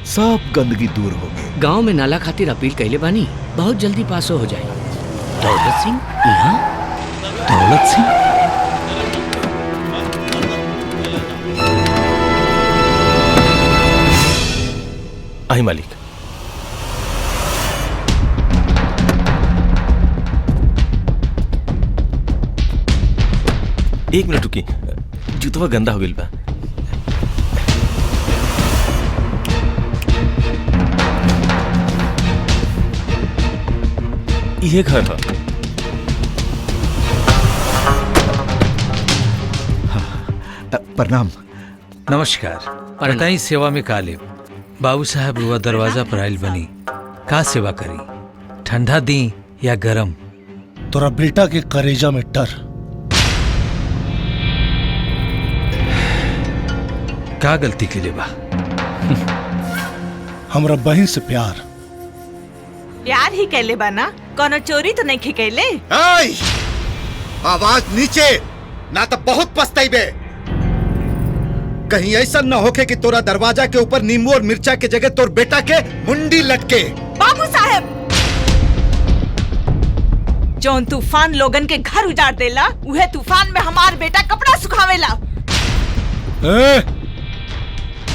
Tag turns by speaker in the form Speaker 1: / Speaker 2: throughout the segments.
Speaker 1: सब गंदगी दूर हो गई।
Speaker 2: गांव में नाला खातिर अपील कैले बानी, बहुत जल्दी पास हो जाए। दौलत सिंह यहाँ?
Speaker 1: दौलत सिंह?
Speaker 3: आई मालिक। एक मिनट रुकी, जूतवा गंदा हो गइल बा। ये घर है।
Speaker 1: प्रणाम।
Speaker 4: नमस्कार। बताई सेवा में का लेब? बाबू साहब रुआ दरवाजा पर आइल बनी, का सेवा करी? ठंडा दी या गरम?
Speaker 5: तोरा बेटा के करेजा में डर,
Speaker 4: का गलती के लिए बा?
Speaker 5: हमरा बहन से प्यार।
Speaker 6: प्यार ही कैले बा ना, कोनो चोरी तो नहीं कैले।
Speaker 7: आवाज नीचे, ना तो बहुत पछताइबे। कहीं ऐसा न होके कि तोरा दरवाजा के ऊपर नींबू और मिर्चा के जगह तोर बेटा के मुंडी लटके।
Speaker 6: बाबू साहब, जौन तूफान लोगन के घर उजाड़ देला, उहे तूफान में हमार बेटा कपड़ा सुखावेला।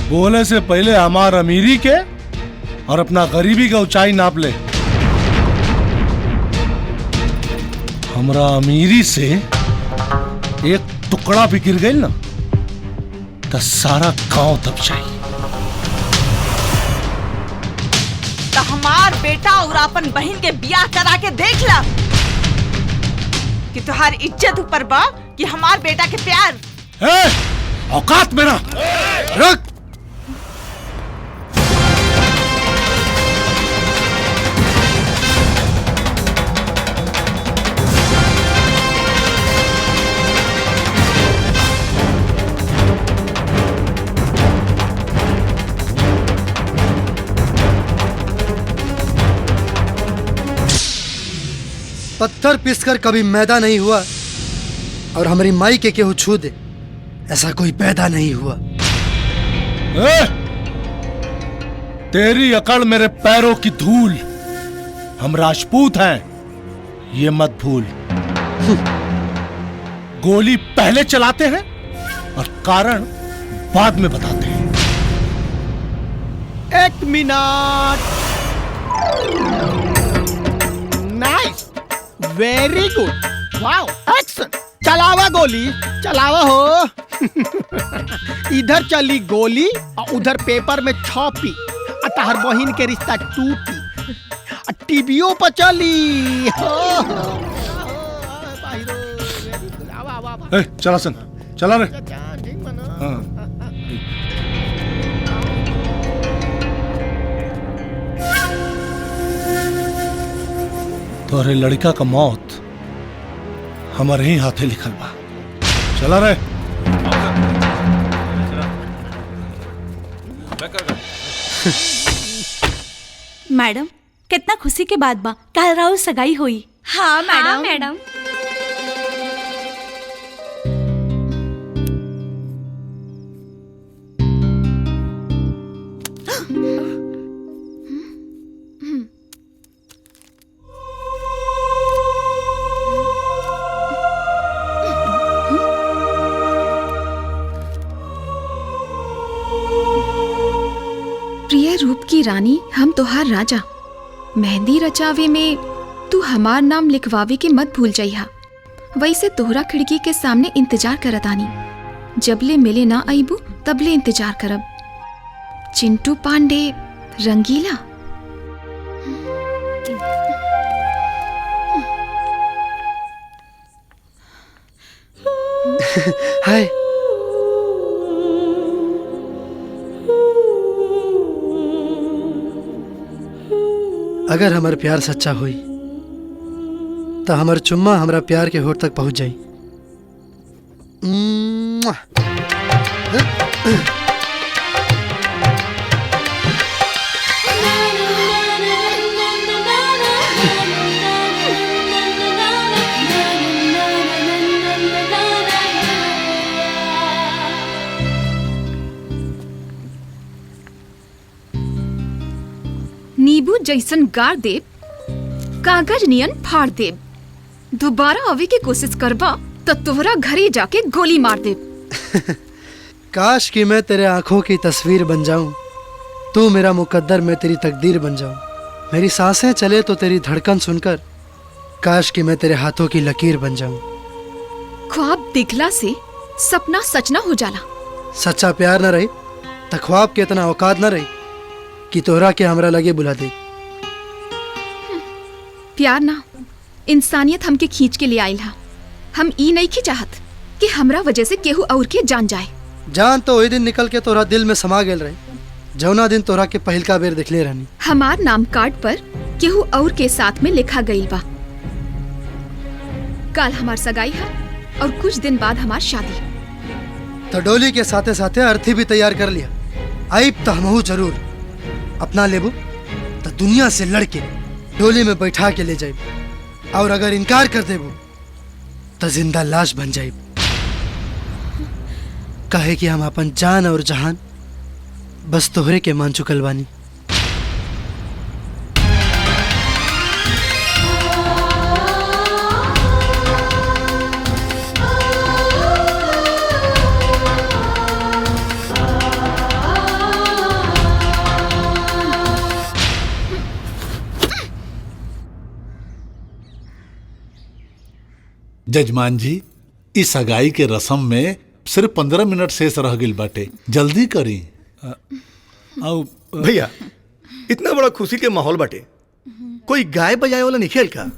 Speaker 5: बोले से पहले हमार अमीरी के और अपना गरीबी का ऊंचाई नाप ले। हमरा अमीरी से एक टुकड़ा भी गिर गई ना तो सारा गांव दब जाए।
Speaker 6: तो हमार बेटा और अपन बहन के ब्याह करा के देख ला कि तुहार इज्जत ऊपर बा कि हमार बेटा के प्यार।
Speaker 5: औकात में ना रख।
Speaker 8: पत्थर पीसकर कभी मैदा नहीं हुआ और हमारी माई के केहू छू दे, ऐसा कोई पैदा नहीं हुआ।
Speaker 5: तेरी अकड़ मेरे पैरों की धूल। हम राजपूत हैं, ये मत भूल। गोली पहले चलाते हैं और कारण बाद में बताते हैं।
Speaker 9: एक minute. Nice, very good, wow, action. चलावा गोली, चलावा हो। इधर चली गोली और उधर पेपर में छपी, तहर बहिन के रिश्ता टूटी। टीवीओ पर चली।
Speaker 5: चला सन, चला रे। हाँ। तोरे लड़का का मौत हमारे ही हाथे लिखल बा। चला रे।
Speaker 10: मैडम, कितना खुशी के बात बा, कल राहुल सगाई हुई।
Speaker 11: हाँ मैडम। मैडम
Speaker 12: प्रिय रूप की रानी, हम तोहार राजा। मेहंदी रचावे में तू हमार नाम लिखवावे के मत भूल जाइहा। वैसे तोहरा खिड़की के सामने इंतजार करत आनी। जबले मिले ना आईबू तबले इंतजार करब। चिंटू पांडे, रंगीला।
Speaker 8: हाय। अगर हमार प्यार सच्चा हुई तो हमार चुम्मा हमरा प्यार के होठ तक पहुंच जाई।
Speaker 12: नींबू जैसन गाड़ देब, कागज नियन फाड़ देब। दोबारा आवे की कोशिश करबा तो तोहरा घरे जाके गोली मार देब।
Speaker 8: काश कि मैं तेरे आंखों की तस्वीर बन जाऊं, तू मेरा मुकद्दर, मैं तेरी तकदीर बन जाऊं। मेरी सांसें चले तो तेरी धड़कन सुनकर, काश कि मैं तेरे हाथों की लकीर बन जाऊं।
Speaker 12: ख्वाब दिखला से सपना सच ना हो जाला।
Speaker 8: सच्चा प्यार न रही तो ख्वाब के इतना औकात न रही कि तोहरा के हमरा लगे बुला दे।
Speaker 12: प्यार ना, इंसानियत हमके खींच के ले आइल हा। हम ई नहीं की चाहत कि हमरा वजह से केहू और के जान जाए।
Speaker 8: जान तो वही दिन निकल के तोहरा दिल में समा गेल रहे, जौना दिन तोहरा के पहिलका बेर दिखले रहनी।
Speaker 12: हमार नाम कार्ड पर केहू और के साथ में लिखा गई बा। कल हमार सगाई है और कुछ दिन बाद हमार शादी।
Speaker 8: तो डोली के साथे साथे अर्थी भी तैयार कर लिया। आइब तो हमहू जरूर अपना लेबू तो दुनिया से लड़के डोली में बैठा के ले जाइब, और अगर इनकार कर देबू तो जिंदा लाश बन जाइब। कहे कि हम अपन जान और जहान बस तोहरे के मान चुकल बानी।
Speaker 5: जजमान जी, इस सगाई के रस्म में सिर्फ 15 मिनट शेष रह गई बाटे, जल्दी करी।
Speaker 7: भैया इतना बड़ा खुशी के माहौल बाटे, कोई गाय बजाए वाला नहीं खेल का?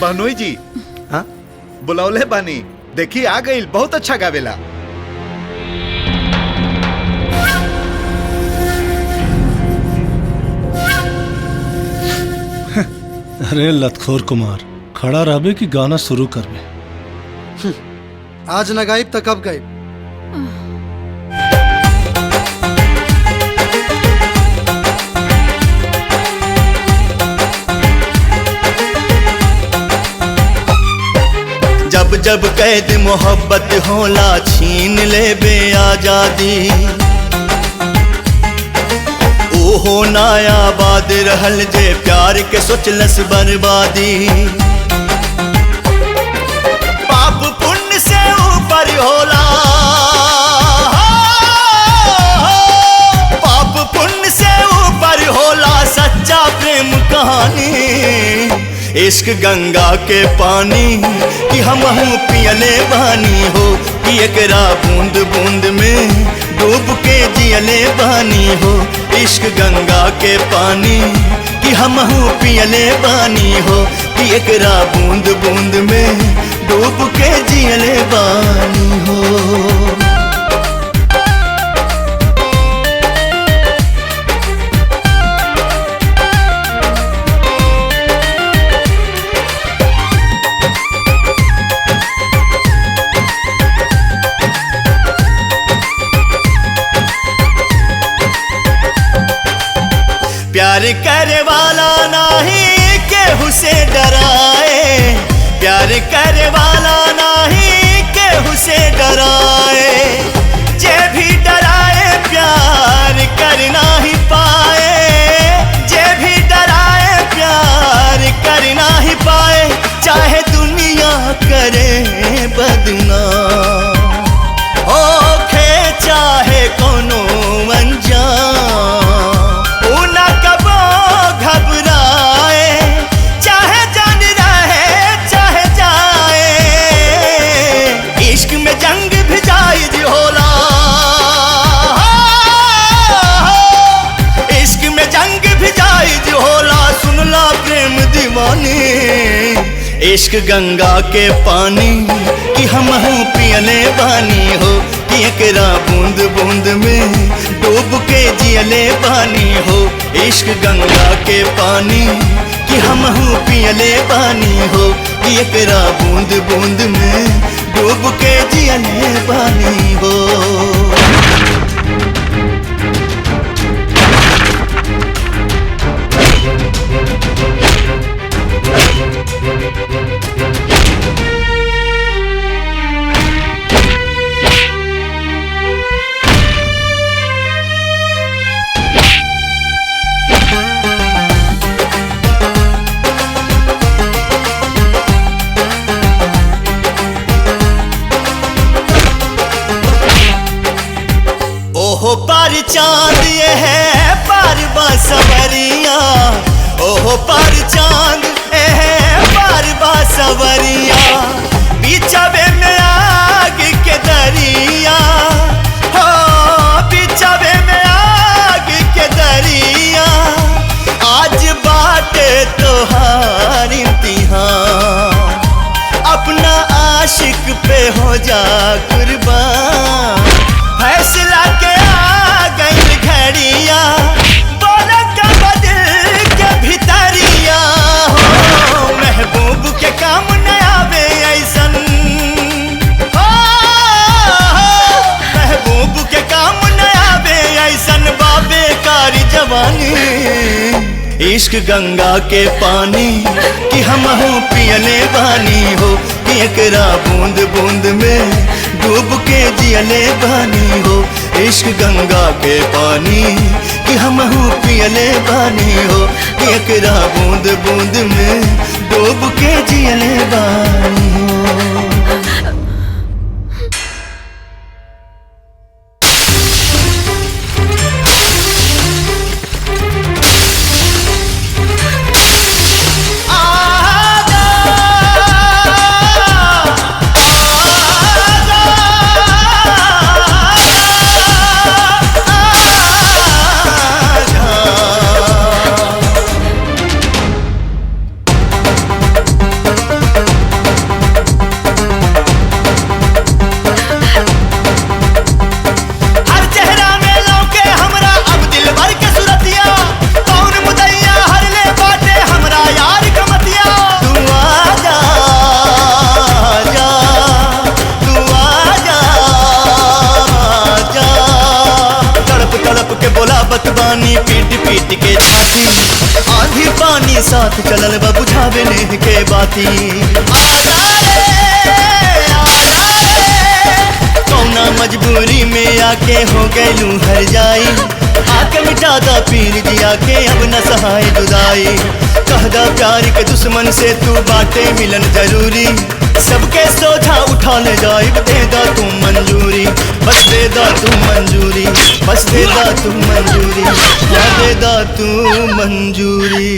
Speaker 7: बहनोई जी, हाँ बुलावले बानी, देखी आ गई, बहुत अच्छा गावेला।
Speaker 5: अरे लतखोर कुमार, खड़ा रहबे कि गाना शुरू करबे?
Speaker 8: आज न गायब तो कब गायब?
Speaker 11: जब जब कैद मोहब्बत होला छीन ले बे आजादी, ओहो नायाबाद रहल जे प्यार के सोचलस बर्बादी। पाप पुण्य से ऊपर होला, पाप पुण्य से ऊपर होला सच्चा प्रेम कहानी। इश्क गंगा के पानी कि हमहू पियले बानी हो, कि एकरा बूंद बूंद में डूब के जियले बानी हो। इश्क गंगा के पानी कि हमहू पियले बानी हो, कि एकरा बूंद बूंद में डूब के जियले बानी हो। प्यार करे वाला नहीं केहू से डराए, प्यार करे वाला नहीं केहू से डराए। जे भी डराए प्यार कर नहीं पाए, जे भी डराए प्यार कर नहीं पाए। चाहे दुनिया करे बदनाम, ओखे चाहे कोनो अनजान, इश्क गंगा के पानी कि हमहू पियले बानी हो, कि एकरा बूंद बूंद में डूब के जियले बानी हो। इश्क गंगा के पानी कि हमहू पियले बानी हो, कि एकरा बूंद बूंद में डूब के जियले बानी हो। ओहो पार चांद ये है पार बासवरिया, ओहो पार चांद ये है पार बासवरिया, बिछावे में आग के दरिया हो, बिछावे में आग के दरिया, आज बाटे तोहार इम्तिहान, अपना आशिक पे हो जा कुर्बान, फैसला के आ गई घड़िया, बोला का बदल के भितरिया हो, महबूब के काम न आवे ऐसन हो, महबूब के काम न आवे ऐसन, बाबे कारी जवानी, इश्क गंगा के पानी कि हमहू पियले बानी हो, कि एकरा बूंद बूंद में डूब के जियले बानी हो, इश्क गंगा के पानी कि हमहू पियले बानी हो, कि एकरा बूंद बूंद में डूब के जियले बानी हो। बतबानी पीट पीट के छाती, आंधी पानी साथ चलल बा बुझावे नेह के बाती, कौना मजबूरी में आके हो गैलू हर जाई, आके मिटा दा पीर दिया के अब न सहाय जुदाई, कहदा प्यार के दुश्मन से तू बाटे मिलन जरूरी, सबके सोझा उठा ले जाए, दे दा तू मंजूरी, बस दे दा तू मंजूरी, बस दे दा तू मंजूरी, दे दा तू मंजूरी।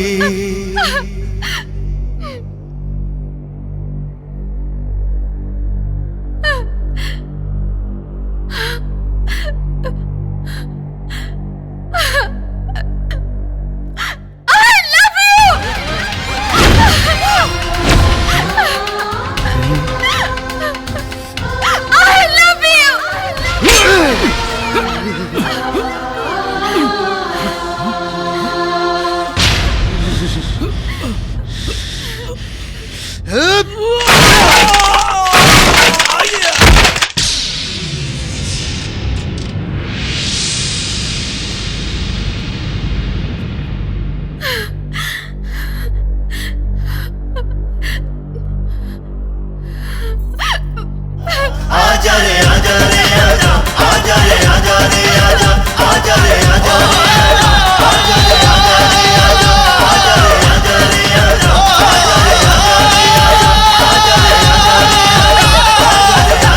Speaker 11: आजा रे आजा रे आजा, आजा रे आजा रे आजा, आजा रे आजा रे आजा, आजा रे आजा रे आजा, आजा रे आजा रे आजा, आजा रे आजा रे आजा, आजा रे आजा रे आजा, आजा रे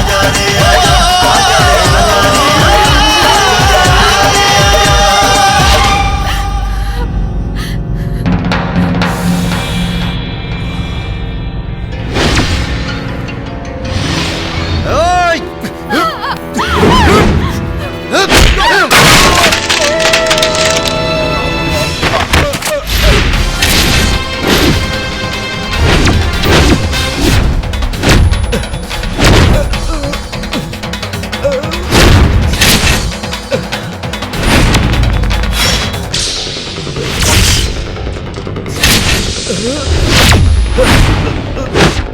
Speaker 11: आजा रे आजा, आजा रे आजा रे
Speaker 13: Oh!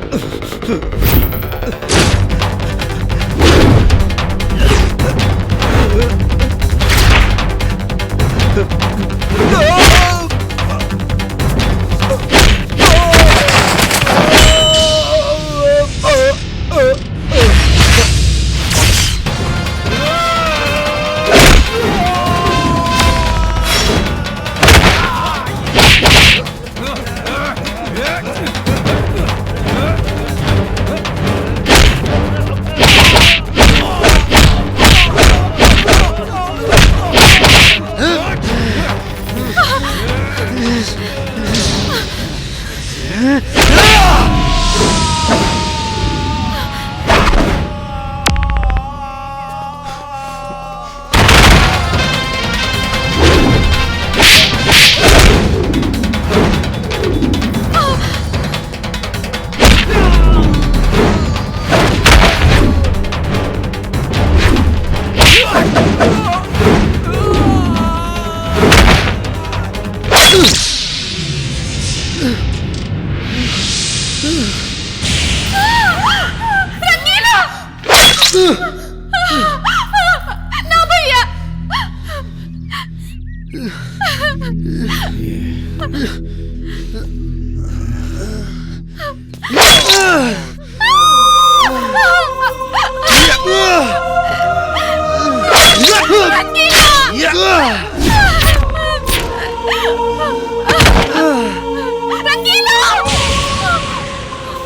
Speaker 10: ना भैया।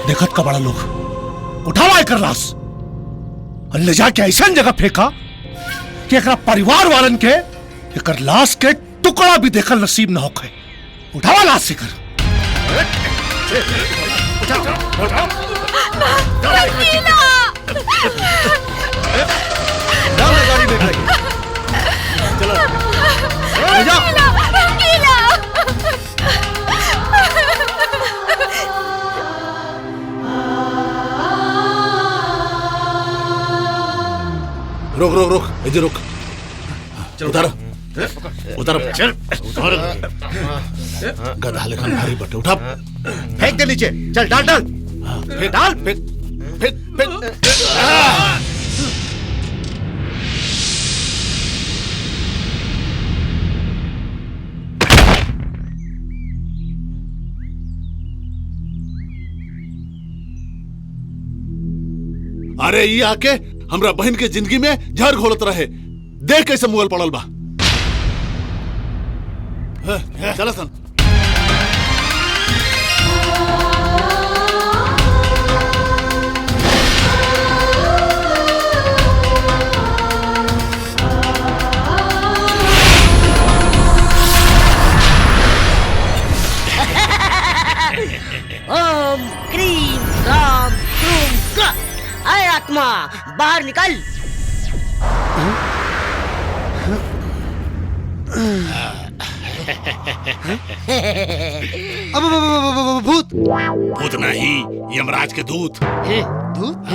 Speaker 5: देखत का बड़ा लोग उठावा एकर लाश और ले जाके ऐसा जगह फेंका कि एकरा परिवार वालन के एकर लाश के टुकड़ा भी देखल नसीब न होखे। उठावा लाश से कर।
Speaker 13: रुक रुक रुक इधर रुक। उधर उधर चल उधर गधा लेखन भारी बटे उठा
Speaker 7: फेंक दे नीचे। चल डाल डाल फेंक डाल फेंक फेंक फेंक।
Speaker 13: अरे ये आके हमरा बहन के जिंदगी में जहर घोलत रहे। देख कैसे मुगल पड़ल बा। चल सन।
Speaker 14: ओम क्रीम राम क्रूम क्र। आए आत्मा बाहर निकल।
Speaker 8: अब भूत
Speaker 13: भूत नहीं यमराज के दूत।
Speaker 8: दूत?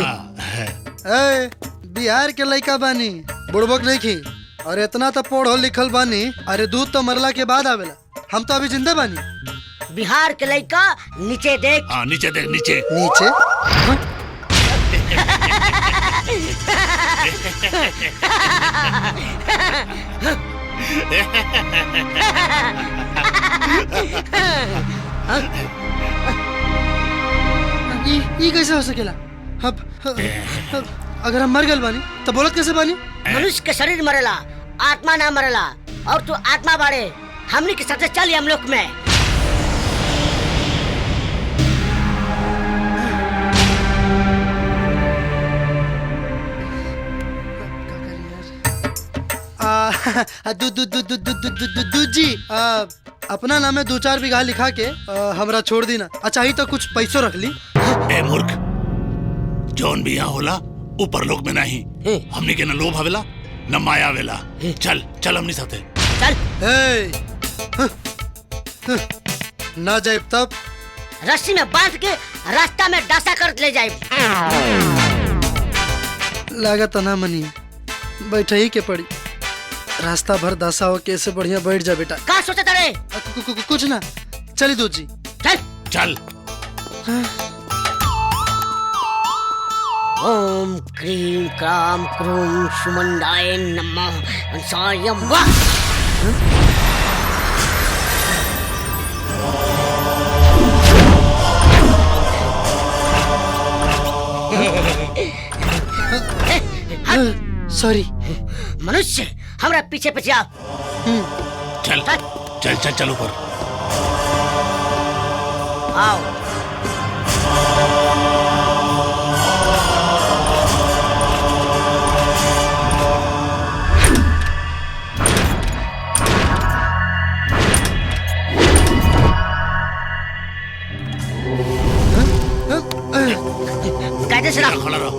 Speaker 8: ए, बिहार के लड़का बानी बुड़बक नहीं खी और इतना तो पढ़ो लिखल बानी। अरे दूध तो मरला के बाद आवेला। हम तो अभी जिंदा बानी।
Speaker 14: बिहार के लड़का नीचे देख।
Speaker 13: हाँ नीचे देख नीचे।
Speaker 8: नीचे हाँ? ये कैसे हो सकेला? अब अगर हम मर गए बानी तो बोलत कैसे बानी?
Speaker 14: मनुष्य के शरीर मरेला आत्मा ना मरेला। और तू आत्मा बाड़े हमनी के साथ चल हम लोग में।
Speaker 8: जी अपना नाम में 2-4 बीघा लिखा के हमरा छोड़ दी ना। अच्छा ही तो कुछ पैसों रख ली।
Speaker 13: ए मूर्ख जौन भी यहाँ होला ऊपर लोग में नहीं। हमनी के न लोभ आवेला न माया आवेला। चल चल हमनी साथे
Speaker 14: चल।
Speaker 8: ना जाइब तब
Speaker 14: रस्सी में बांध के रास्ता में डासा कर ले जाइब।
Speaker 8: लागत ना मनी बैठे ही के पड़ी। रास्ता भर दासा हो कैसे बढ़िया बैठ जा बेटा।
Speaker 14: का सोचा तारे?
Speaker 8: कुछ ना चली दूध जी।
Speaker 14: चल
Speaker 13: चल।
Speaker 14: ओम क्रीम क्राम क्रूम सुमंदाय नमः अंसायम वाह।
Speaker 8: सॉरी।
Speaker 14: मनुष्य हमरा पीछे पीछे आओ।
Speaker 13: चल चल चल चल ऊपर
Speaker 14: आओ। कायदे से रहो।
Speaker 13: खड़ा रहो।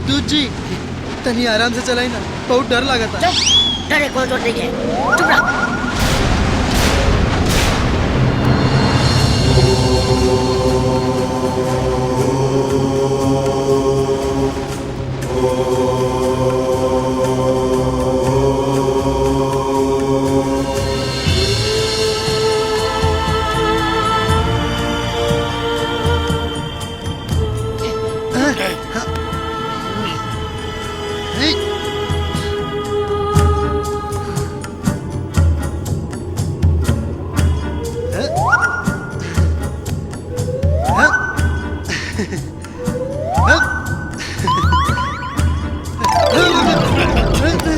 Speaker 8: दूध जी तनी आराम से चलाई ना, बहुत डर लगा था।
Speaker 14: डरे कोई तो नहीं है, चुप रह।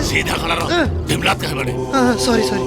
Speaker 13: सीधा खड़ा रहो। ढिमलात कहे बड़े।
Speaker 8: Sorry sorry.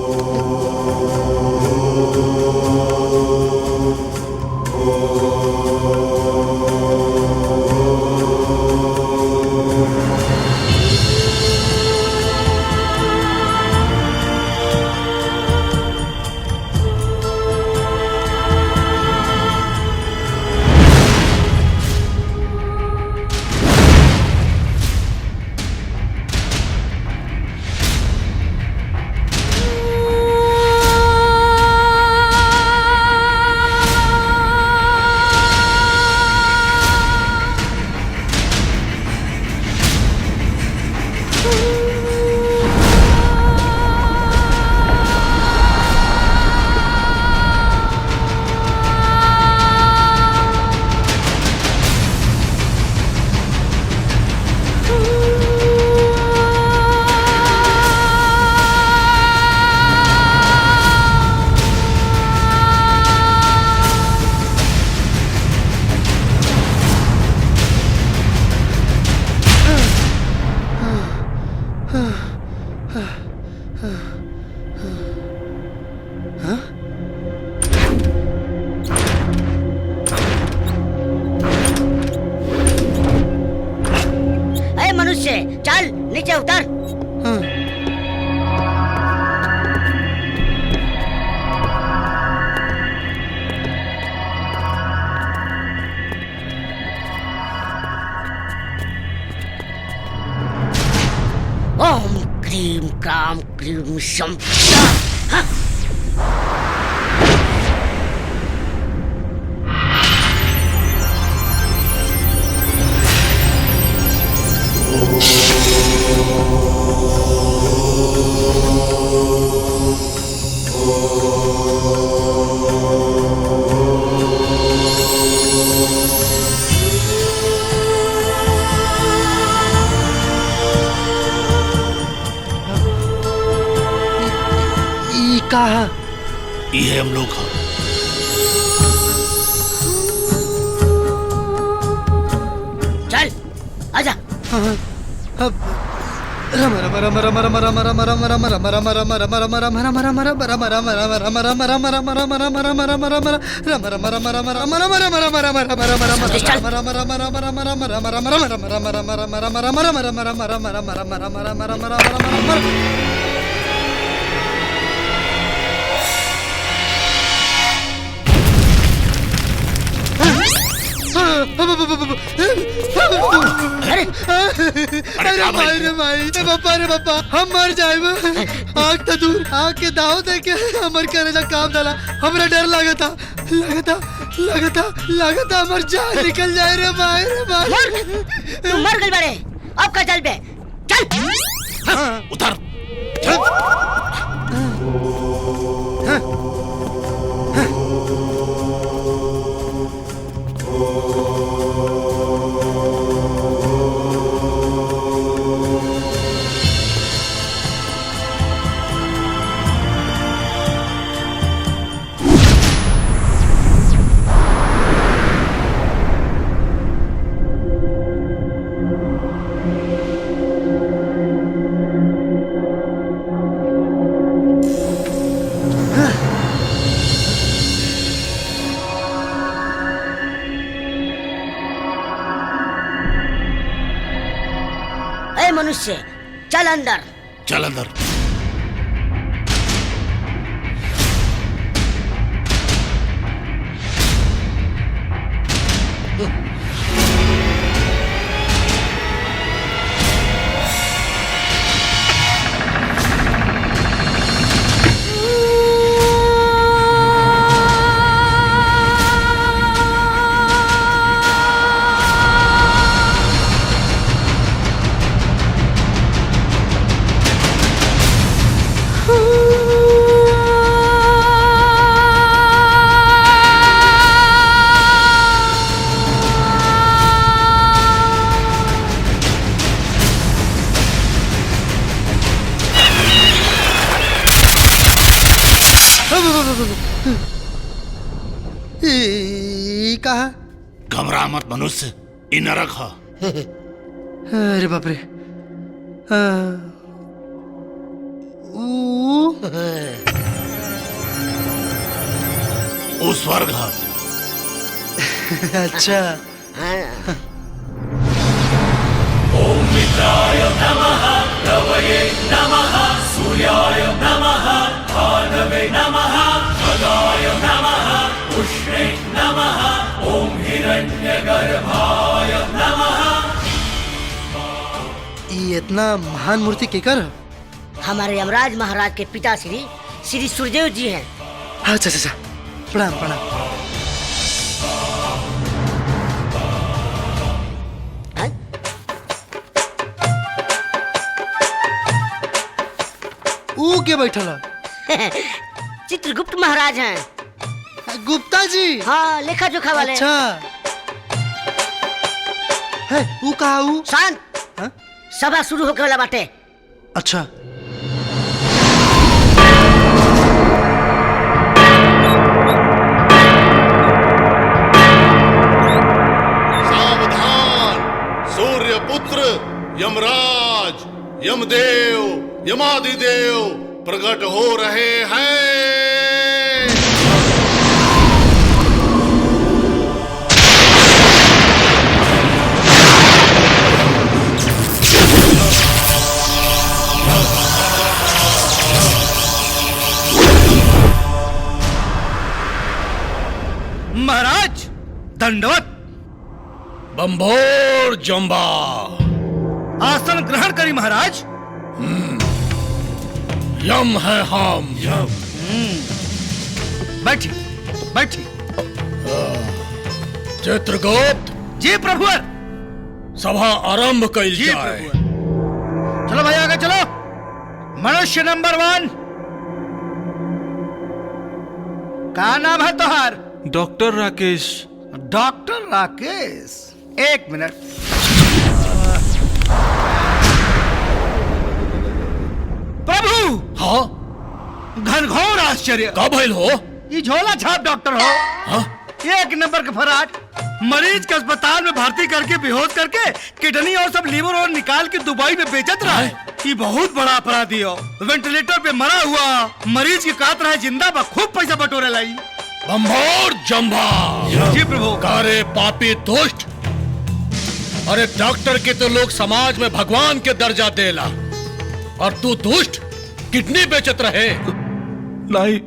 Speaker 14: चल नीचे उतर। ओम क्रीम क्राम क्रीम शम।
Speaker 8: कहा
Speaker 13: ये हम लोग हैं।
Speaker 14: चल आजा।
Speaker 8: अरे भाई रे भाई रे बापा हम मर जाए आग तो दूर आग के दाव दे के हमर करेला काम डाला हमरा डर लागता हमर जान निकल जाए रे भाई
Speaker 14: तू मर गई बड़े अब का चल बे चल
Speaker 13: उतर
Speaker 14: मनुष्य चल अंदर
Speaker 13: चल अंदर
Speaker 8: कहा
Speaker 13: घबरा मत मनुष्य इन नरक है
Speaker 8: अरे बाप रे
Speaker 13: वो स्वर्ग है
Speaker 8: अच्छा
Speaker 11: ओम मित्राय नमः रवये नमः सूर्याय नमः भानवे नमः खगाय नमः उष्णे नमः ओम हिरण्यगर्भाय नमः।
Speaker 8: ये इतना महान मूर्ति केकर है?
Speaker 14: हमारे यमराज महाराज के पिता श्री श्री सूर्यदेव जी हैं।
Speaker 8: अच्छा अच्छा प्रणाम प्रणाम। ऊ के बैठल
Speaker 14: चित्रगुप्त महाराज हैं।
Speaker 8: गुप्ता जी
Speaker 14: हाँ लेखा जोखा वाले।
Speaker 8: अच्छा है ऊ कहा ऊ
Speaker 14: शांत सभा शुरू होके वाला बाटे।
Speaker 8: अच्छा
Speaker 13: सावधान सूर्य पुत्र यमराज यमदेव यमादिदेव प्रकट हो रहे हैं।
Speaker 5: महाराज दंडवत।
Speaker 13: बंभोर जंबा
Speaker 5: आसन ग्रहण करी महाराज।
Speaker 13: यम है हम यम।
Speaker 5: बैठी बैठी।
Speaker 13: चित्रगुप्त
Speaker 5: जी प्रभुवर।
Speaker 13: सभा आरंभ कइल
Speaker 5: जी
Speaker 13: जाए।
Speaker 5: प्रभुवर। चलो भाई आगे चलो। मनुष्य नंबर 1 का नाम है तोहार?
Speaker 3: डॉक्टर राकेश।
Speaker 5: डॉक्टर राकेश 1 मिनट। प्रभु
Speaker 13: हाँ
Speaker 5: घनघोर आश्चर्य
Speaker 13: का भइल हो?
Speaker 5: ये झोला छाप डॉक्टर हो।
Speaker 13: हाँ?
Speaker 5: 1 नंबर के फराट
Speaker 15: मरीज के अस्पताल में भर्ती करके बेहोश करके किडनी और सब लीवर और निकाल के दुबई में बेचत रहा है। ये बहुत बड़ा अपराधी हो। वेंटिलेटर पे मरा हुआ मरीज की काट रहा है जिंदा बा, खूब पैसा बटोरे लाई।
Speaker 13: बम्भोर जम्भा।
Speaker 15: जी प्रभु।
Speaker 13: कारे पापी दुष्ट, अरे डॉक्टर के तो लोग समाज में भगवान के दर्जा देला और तू दुष्ट किडनी बेचत रहे।
Speaker 5: नहीं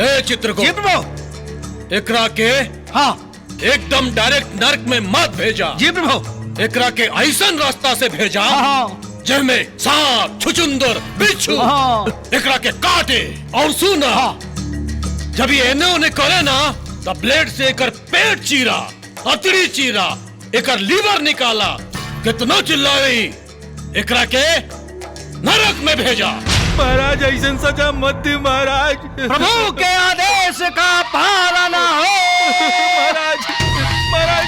Speaker 13: ए चित्रगुप्त।
Speaker 15: जी प्रभु।
Speaker 13: एकरा के
Speaker 15: हाँ
Speaker 13: एकदम डायरेक्ट नर्क में मत भेजा।
Speaker 15: जी प्रभु।
Speaker 13: एकरा के ऐसन रास्ता से भेजा जिनमें सांप, छुचुंदर, बिच्छू एकरा के काटे और सुना जब ये एने ओने करे ना तब ब्लेड से एकर पेट चीरा, अतड़ी चीरा, एकर लीवर निकाला। कितना चिल्लाई, एकरा के नरक में भेजा।
Speaker 3: महाराज ऐसा सजा मत दी महाराज।
Speaker 15: प्रभु के आदेश का पालन हो।
Speaker 3: महाराज महाराज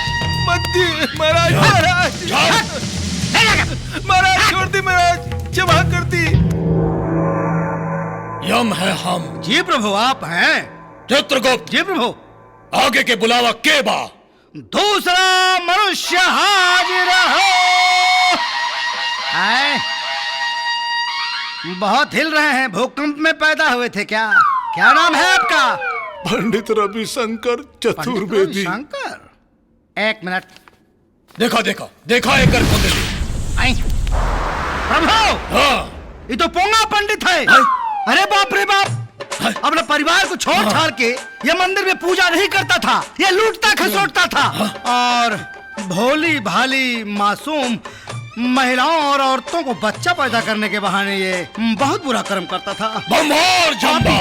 Speaker 3: मत दी महाराज। महाराज छोड़ दी महाराज, क्षमा कर दी।
Speaker 13: यम है हम।
Speaker 15: जी प्रभु आप हैं।
Speaker 13: चित्रगुप्त।
Speaker 15: जी प्रभु।
Speaker 13: आगे के बुलावा के बा।
Speaker 15: दूसरा मनुष्य हाजिर हो। आए बहुत हिल रहे हैं, भूकंप में पैदा हुए थे क्या? क्या नाम है आपका?
Speaker 13: पंडित रविशंकर चतुर्वेदी।
Speaker 15: शंकर। एक मिनट।
Speaker 13: देखा देखा देखा एकर कुंडली।
Speaker 15: प्रभु
Speaker 13: हाँ।
Speaker 15: ये तो पोंगा पंडित है। अरे बाप रे बाप, अपने परिवार को छोड़ छाड़ के ये मंदिर में पूजा नहीं करता था, ये लूटता खसोटता था और भोली भाली मासूम महिलाओं और औरतों को बच्चा पैदा करने के बहाने ये बहुत बुरा कर्म करता था।
Speaker 13: बम्भोर जम्भा।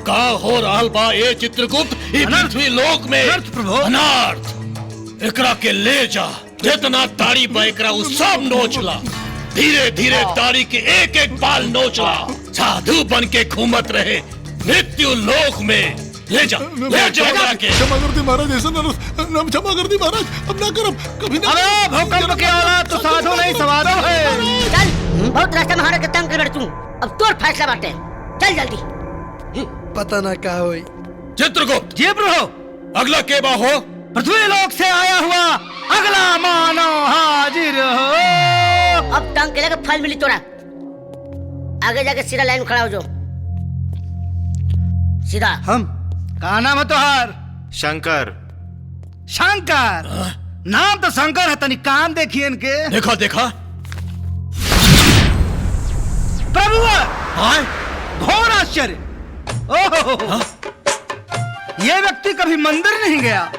Speaker 13: का हो रहल बा ए चित्रगुप्त, ई पृथ्वी लोक में अनर्थ। एकरा के ले जा, जितना ताड़ी बा एकरा उ सब नोचला। धीरे धीरे ताड़ी के एक एक बाल नोचला। साधु बन के घूमत रहे मृत्यु लोक में। ले जा एकरा के।
Speaker 5: क्षमा कर दी महाराज, ऐसा ना क्षमा कर दी महाराज, अब ना करब कभी ना।
Speaker 15: अरे भूकंप के औलाद तो साधु नहीं सवादु है।
Speaker 14: चल, बहुत रास्ता में के तंग कर तू। अब तोर फैसला बाटे, चल जल्दी।
Speaker 8: पता ना क्या हुई।
Speaker 13: चित्रगुप्त।
Speaker 15: जी प्रभु।
Speaker 13: अगला के बा हो।
Speaker 15: पृथ्वी लोक से आया हुआ अगला मानव हाजिर हो।
Speaker 14: अब तंग के लगे फल मिली तोरा। आगे जाके सीधा लाइन में खड़ा हो जाओ। सीधा।
Speaker 15: हम का नाम है तुहार?
Speaker 3: शंकर।
Speaker 15: शंकर। नाम तो शंकर है, तनी काम देखिए इनके।
Speaker 13: देखा देखा।
Speaker 15: प्रभु घोर आश्चर्य। ओह, ये व्यक्ति कभी मंदिर नहीं गया,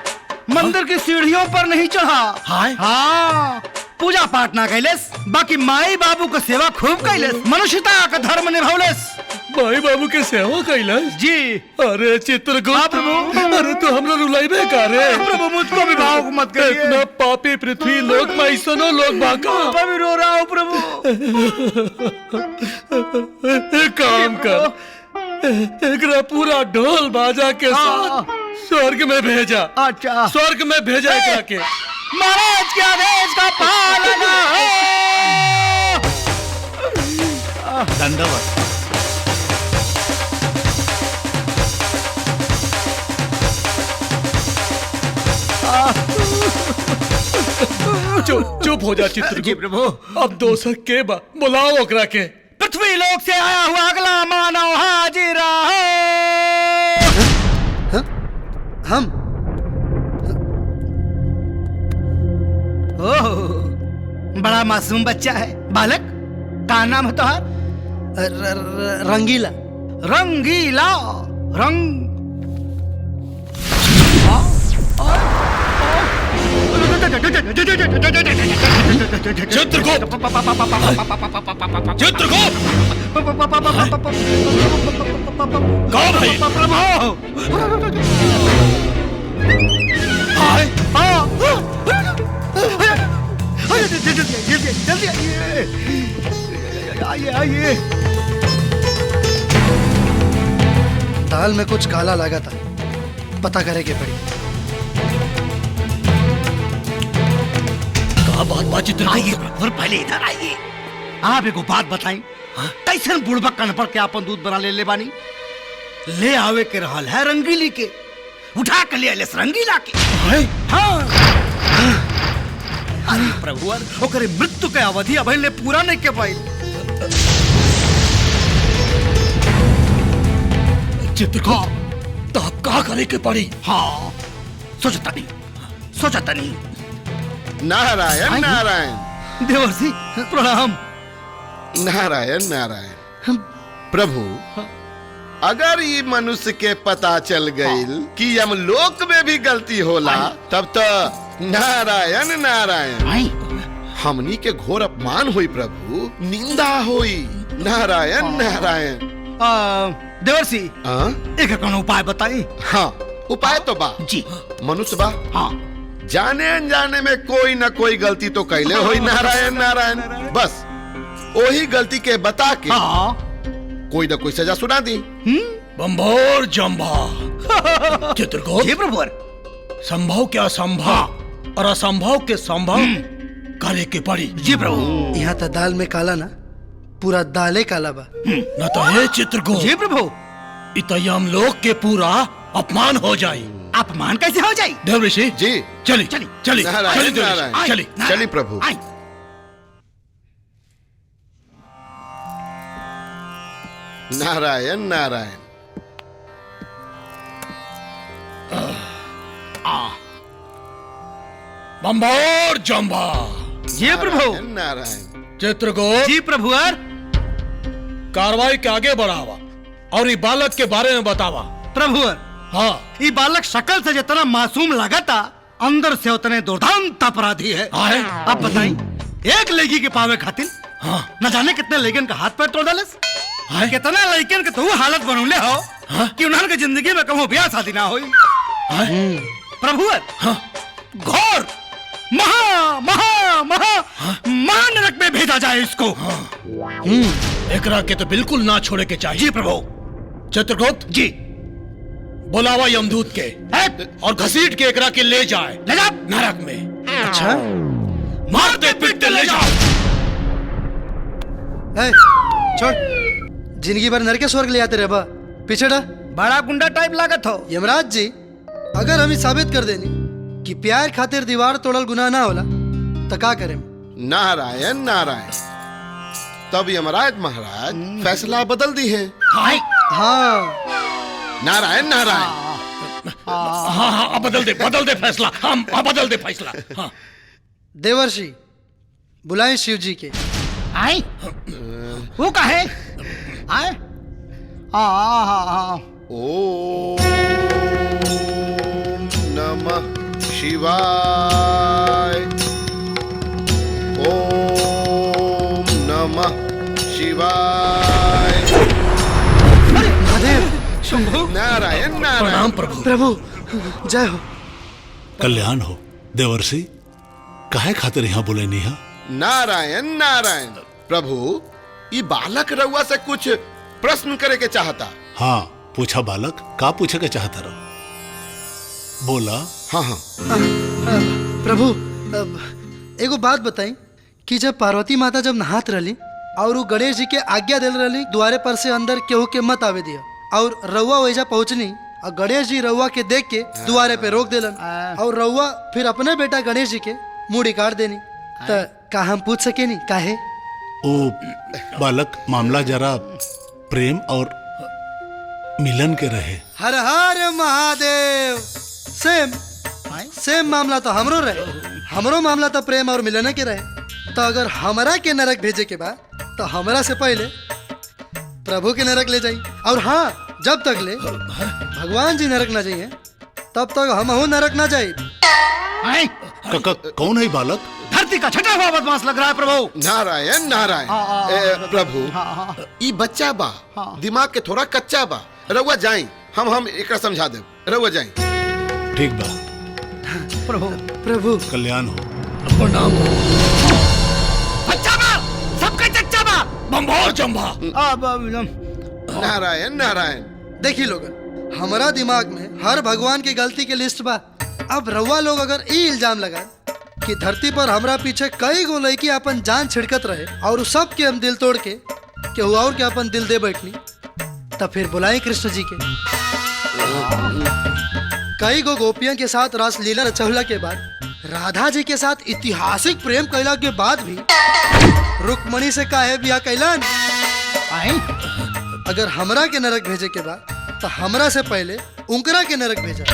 Speaker 15: मंदिर की सीढ़ियों पर नहीं चढ़ा। हाँ, पूजा पाठ ना कैलेस, बाकी माई बाबू का सेवा खूब कैलेस, मनुष्यता का धर्म निभावलेस।
Speaker 13: माई बाबू के सेवा कैलाश
Speaker 15: जी।
Speaker 13: अरे चित्रगुप्त
Speaker 15: प्रभु,
Speaker 13: अरे तो हमरा रुलाइबे का रे।
Speaker 15: प्रभु मुझको भी भाव मत करिए।
Speaker 13: इतना पापी पृथ्वी लोक में ऐसनो लोग बाका।
Speaker 15: मैं भी रो रहा हूँ प्रभु।
Speaker 13: एक काम कर, एकरा पूरा ढोल बाजा के साथ स्वर्ग में भेजा।
Speaker 15: अच्छा,
Speaker 13: स्वर्ग में भेजा एकरा के।
Speaker 15: महाराज के आदेश का पालन हो।
Speaker 1: दंडवत।
Speaker 13: चुप हो जा चित्रगुप्त।
Speaker 15: जी प्रभु।
Speaker 13: अब दोसर के बा, बुलाओ ओकरा के।
Speaker 15: पृथ्वी लोक से आया हुआ अगला मानव हाजिर हो।
Speaker 8: हम
Speaker 15: ओह, बड़ा मासूम बच्चा है। बालक का नाम है तुहार?
Speaker 8: रंगीला।
Speaker 15: रंगीला। रंग
Speaker 13: चित्रगुप्त। चित्रगुप्त कौन है?
Speaker 15: जल्दी आइए आइए।
Speaker 8: दाल में कुछ काला लगा था, पता करे के पड़ी।
Speaker 13: बात बात
Speaker 15: आइए और पहले इधर आइए। आप एक बात बताई, कैसे बुढ़बा कन पर के आपन दूध बना ले बानी? ले आवे के रहल है रंगीली के, उठा के ले सरंगी लाके। हाँ अरे प्रभु ओकरे मृत्यु के अवधि अभी ले पूरा नहीं के पाई।
Speaker 13: चित्रगुप्त तो का करे के पड़ी।
Speaker 15: हाँ सोचता नहीं।
Speaker 16: नारायण नारायण।
Speaker 15: देवर्षि प्रणाम।
Speaker 16: नारायण नारायण। प्रभु अगर ये मनुष्य के पता चल गई कि यमलोक में भी गलती होला तब तो नारायण नारायण हमनी के घोर अपमान हुई प्रभु, निंदा हुई। नारायण नारायण।
Speaker 15: देवर्षि एक कौन उपाय बताई।
Speaker 16: हाँ उपाय तो बा
Speaker 15: जी।
Speaker 16: मनुष्य बा हाँ जाने अनजाने में कोई न कोई गलती तो कैले हुई। नारायण नारायण बस वही गलती के बता के कोई न कोई सजा सुना दी।
Speaker 13: बंभोर जंभा। चित्रगुप्त
Speaker 15: जी प्रभु।
Speaker 13: संभव क्या संभव और असंभव के संभव करे के पड़ी।
Speaker 15: जी प्रभु।
Speaker 8: यहाँ तो दाल में काला ना पूरा दाले काला बा।
Speaker 13: न तो है चित्रगुप्त।
Speaker 15: जी प्रभु।
Speaker 13: इतयम लोक के पूरा अपमान हो जाए।
Speaker 15: अपमान कैसे हो जाए।
Speaker 13: देवऋषि
Speaker 16: जी
Speaker 13: चली
Speaker 16: नारायण नारायण चली प्रभु। नारायण नारायण।
Speaker 13: बंभोर जंभा।
Speaker 15: जी प्रभु।
Speaker 16: नारायण।
Speaker 13: चित्रगुप्त
Speaker 15: जी प्रभु।
Speaker 13: कार्रवाई के आगे बढ़ावा और ये बालक के बारे में बतावा।
Speaker 15: प्रभु
Speaker 13: हाँ
Speaker 15: ये बालक शक्ल से जितना मासूम लगाता अंदर से उतने दुर्दांत अपराधी है। अब बताइए एक लड़की के पावे खातिर न जाने कितने लड़कियों का हाथ पैर तोड़ डाले। कितना लड़कियों के तो हालत बनौले हो कि उन्होंने जिंदगी में कभी ब्याह शादी ना हुई। प्रभु घोर महा महा महा नरक में भेजा जाए इसको।
Speaker 13: एकरा के तो बिल्कुल ना छोड़े के चाहिए।
Speaker 15: जी प्रभु।
Speaker 13: चित्रगुप्त
Speaker 15: जी
Speaker 13: बुलावा यमदूत के और घसीट के एकरा के ले जाए नरक में।
Speaker 8: अच्छा
Speaker 13: मार दे पीट दे ले जाओ।
Speaker 8: छोड़ जिंदगी भर नरक स्वर्ग ले आते रहे बा पीछे डा।
Speaker 15: बड़ा गुंडा टाइप लागत हो।
Speaker 8: यमराज जी अगर हमें साबित कर देनी कि प्यार खातिर दीवार तोड़ल गुनाह ना होला तो का करें।
Speaker 16: नारायण नारायण। तब यमराज महाराज फैसला बदल दी है।
Speaker 8: हाँ
Speaker 16: नारायण नारायण।
Speaker 13: हाँ बदल दे फैसला। हम बदल दे फैसला। हाँ
Speaker 8: देवर्षि बुलाएं शिव जी के।
Speaker 15: आई वो कहे आए।
Speaker 16: ओम नमः शिवाय। ओम नमः शिवाय।
Speaker 8: महादेव
Speaker 16: नारायण नारायण।
Speaker 8: प्रभु जय हो।
Speaker 5: कल्याण हो देवर्षि। काहे खातिर यहाँ बोले नहीं है।
Speaker 16: नारायण नारायण। प्रभु ये बालक रउआ से कुछ प्रश्न करे के चाहता।
Speaker 5: हाँ पूछा बालक का पूछे के चाहता रहो बोला।
Speaker 16: हाँ हाँ
Speaker 8: प्रभु एगो बात बताई कि जब पार्वती माता जब नहात रही और वो गणेश जी के आज्ञा दिल रही द्वारे पर से अंदर केहू के मत आवे दिया और रउआ वैजा पहुंचनी और गणेश जी रउआ के देख के द्वारे पे रोक दिलन और रउआ फिर अपने बेटा गणेश जी के मुड़ी काट देनी। तो का हम पूछ सके नहीं काहे।
Speaker 5: ओ बालक मामला जरा प्रेम और मिलन के रहे।
Speaker 8: हर हर महादेव। सेम मामला तो हमरो रहे। हमरो मामला तो प्रेम और मिलन के रहे। तो अगर हमरा के नरक भेजे के बाद तो हमरा से पहले प्रभु के नरक ले जाई। और हाँ जब तक ले भगवान जी नरक ना जाइए तब तक हम नरक ना जाए।
Speaker 5: कौन है बालक।
Speaker 15: धरती का छठा हुआ बदमाश लग रहा है प्रभु।
Speaker 16: नारायण नारायण। प्रभु ये बच्चा बा दिमाग के थोड़ा कच्चा बा। रउआ जाई हम एक समझा दे। रउआ जाई।
Speaker 5: ठीक बा
Speaker 15: प्रभु।
Speaker 8: प्रभु
Speaker 5: कल्याण हो।
Speaker 13: प्रणाम।
Speaker 15: बच्चा बा सबका चच्चा बा।
Speaker 13: बंभोर जंभा।
Speaker 16: नारायण नारायण।
Speaker 8: देखी लोग हमारा दिमाग में हर भगवान की गलती के लिस्ट बा। अब रउआ लोग अगर ई इल्जाम लगा कि धरती पर हमरा पीछे कई गो लड़की अपन जान छिड़कत रहे और सब के हम दिल तोड़ के केहू और के अपन दिल दे बैठनी तब फिर बुलाए कृष्ण जी के। कई गो गोपियों के साथ रासलीला रचौला के बाद, राधा जी के साथ ऐतिहासिक प्रेम कैला के बाद भी रुक्मणी से काहे बिया कैलन? अगर हमरा के नरक भेजे के बाद तो हमरा से पहले उनकरा के नरक भेजा।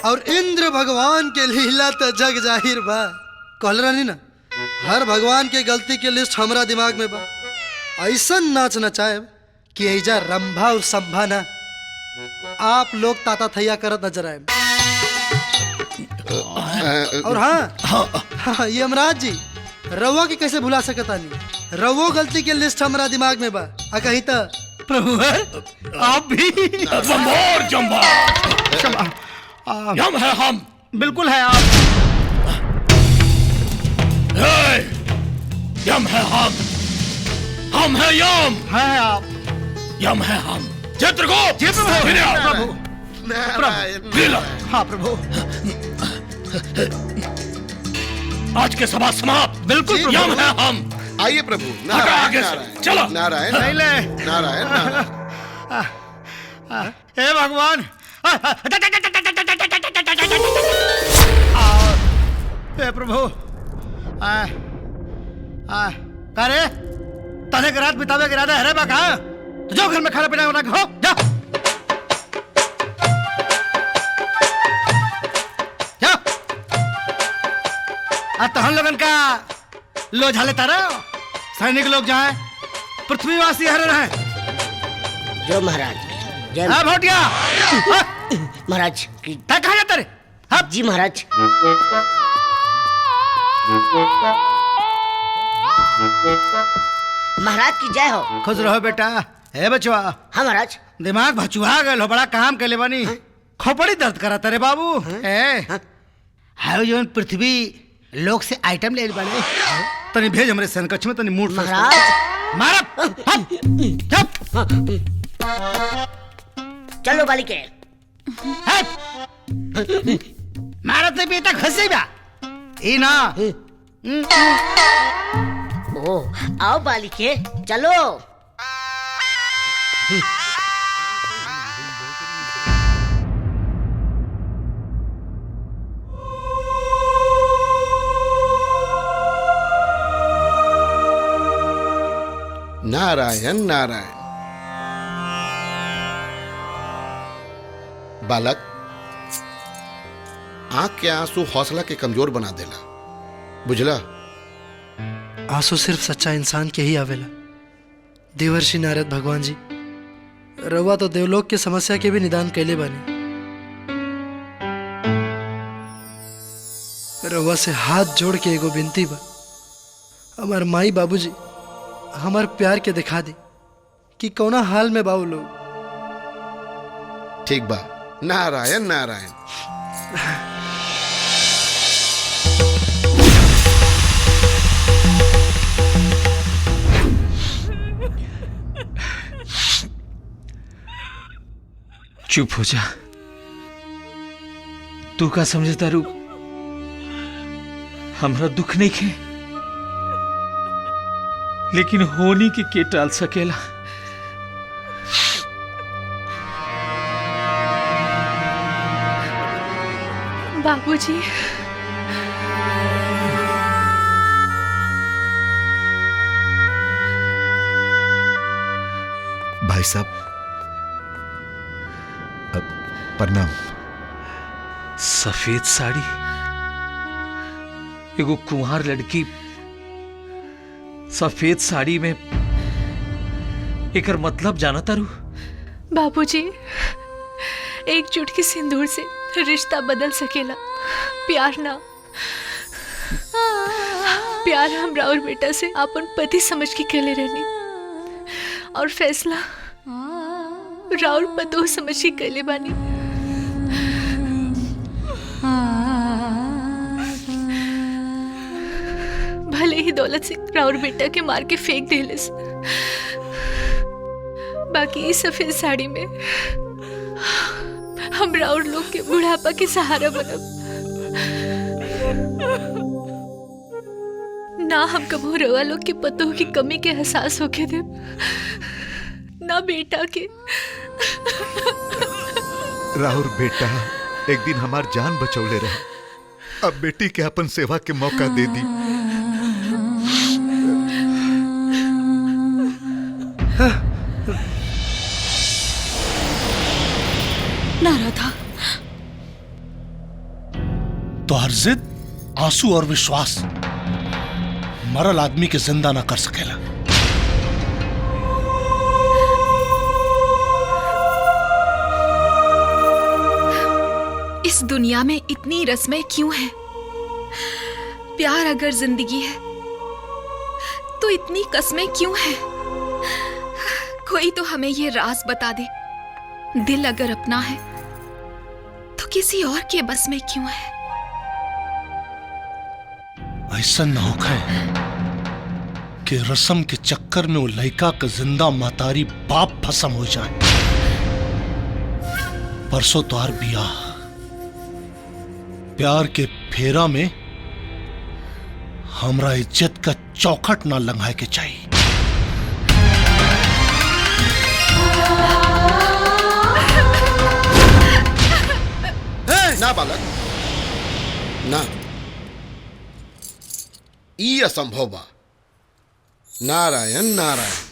Speaker 8: और इंद्र भगवान के लीला तो जग जाहिर बा। कहल रहनी ना, हर भगवान के गलती के लिस्ट हमरा दिमाग में बा। ऐसा नाच नचाए कि ऐजा रंभा और संभा ना, आप लोग ताता थैया करत नजर आए। और हाँ, ये यमराज जी रवो की कैसे भुला सकता नहीं? रवो गलती के लिस्ट हमरा दिमाग में बा। कहीं तो
Speaker 9: प्रभु आप भी
Speaker 13: जम्बोर जम्बा यम है हम।
Speaker 9: बिल्कुल है आप।
Speaker 13: यम है हम है यम।
Speaker 9: है आप।
Speaker 13: यम है हम। चित्रगुप्त
Speaker 9: प्रभु। हाँ प्रभु।
Speaker 13: आज के सभा समाप्त।
Speaker 9: बिल्कुल
Speaker 13: यम है हम।
Speaker 16: आइए प्रभु।
Speaker 13: आगे से चलो।
Speaker 16: नारायण नारायण।
Speaker 9: हे भगवान। हे प्रभु। करे तने के रात बितावे के इरादा है बाका? तो जो घर में खाना पीना बना के हो जा। तो हम लोगन का लो झाले तारा सैनिक लोग जाए, पृथ्वीवासी हर रहे।
Speaker 14: जो महाराज जय
Speaker 9: भोटिया
Speaker 14: महाराज की
Speaker 9: कहा जाता रे? हाँ
Speaker 14: जी महाराज। महाराज की जय हो।
Speaker 9: खुश रहो बेटा। है बचवा।
Speaker 14: हाँ महाराज।
Speaker 9: दिमाग भचुआ गए हो, बड़ा काम के ले बनी। खोपड़ी दर्द करा तेरे बाबू। है जो पृथ्वी लोग से आइटम ले बने तनी भेज हमरे सनकक्ष में, तनी मूड
Speaker 14: महाराज
Speaker 9: मारा।
Speaker 14: चलो बालिके।
Speaker 9: मारा तो बेटा खसी बा ई ना।
Speaker 14: ओ आओ बालिके चलो।
Speaker 16: नारायण नारायण। बालक, आंख के आंसू हौसला के कमजोर बना देला, बुझला?
Speaker 8: आंसू सिर्फ सच्चा इंसान के ही आवेला। देवर्षि नारद भगवान जी, रवा तो देवलोक के समस्या के भी निदान कैले बानी। रवा से हाथ जोड़ के एगो विनती बा, हमार माई बाबूजी हमार प्यार के दिखा दे कि कौना हाल में बाऊ लोग।
Speaker 16: ठीक बा। नारायण नारायण।
Speaker 4: चुप हो जा। तू का समझता रू? हमरा दुख नहीं खे, लेकिन होनी के टाल सकेला।
Speaker 10: बाबूजी।
Speaker 7: भाई साहब, प्रणाम।
Speaker 4: सफेद साड़ी, एगो कुंवार लड़की सफेद साड़ी में, एकर मतलब जाना तारू?
Speaker 10: बाबूजी, एक चुटकी सिंदूर से रिश्ता बदल सकेला, प्यार ना। प्यार हमरा और बेटा से अपन पति समझ के केले रहनी, और फैसला राउर पतो समझ के केले बानी। भले ही दौलत सिंह राउर बेटा के मार के फेंक देलिस, बाकी इस सफेद साड़ी में हम राउर लोग के बुढ़ापा के सहारा बनब। ना हम कबो रवा लोग के पतों की कमी के एहसास होके दे, ना बेटा के।
Speaker 7: राहुल बेटा एक दिन हमार जान बचौले रहे, अब बेटी के अपन सेवा के मौका दे दी।
Speaker 6: ना राधा,
Speaker 5: तो हर जिद, आंसू और विश्वास मरल आदमी के जिंदा ना कर सकेला।
Speaker 12: इस दुनिया में इतनी रस्में क्यों हैं? प्यार अगर जिंदगी है तो इतनी कस्में क्यों हैं? कोई तो हमें ये राज बता दे। दिल अगर अपना है तो किसी और के बस में क्यों है?
Speaker 5: ऐसा न होखे कि रस्म के चक्कर में वो लड़का का जिंदा महतारी बाप भस्म हो जाए। परसों तोहार बियाह, प्यार के फेरा में हमरा इज्जत का चौखट ना लंघाए के चाहिए।
Speaker 16: ना बालक ना, ई असंभव बा। नारायण नारायण।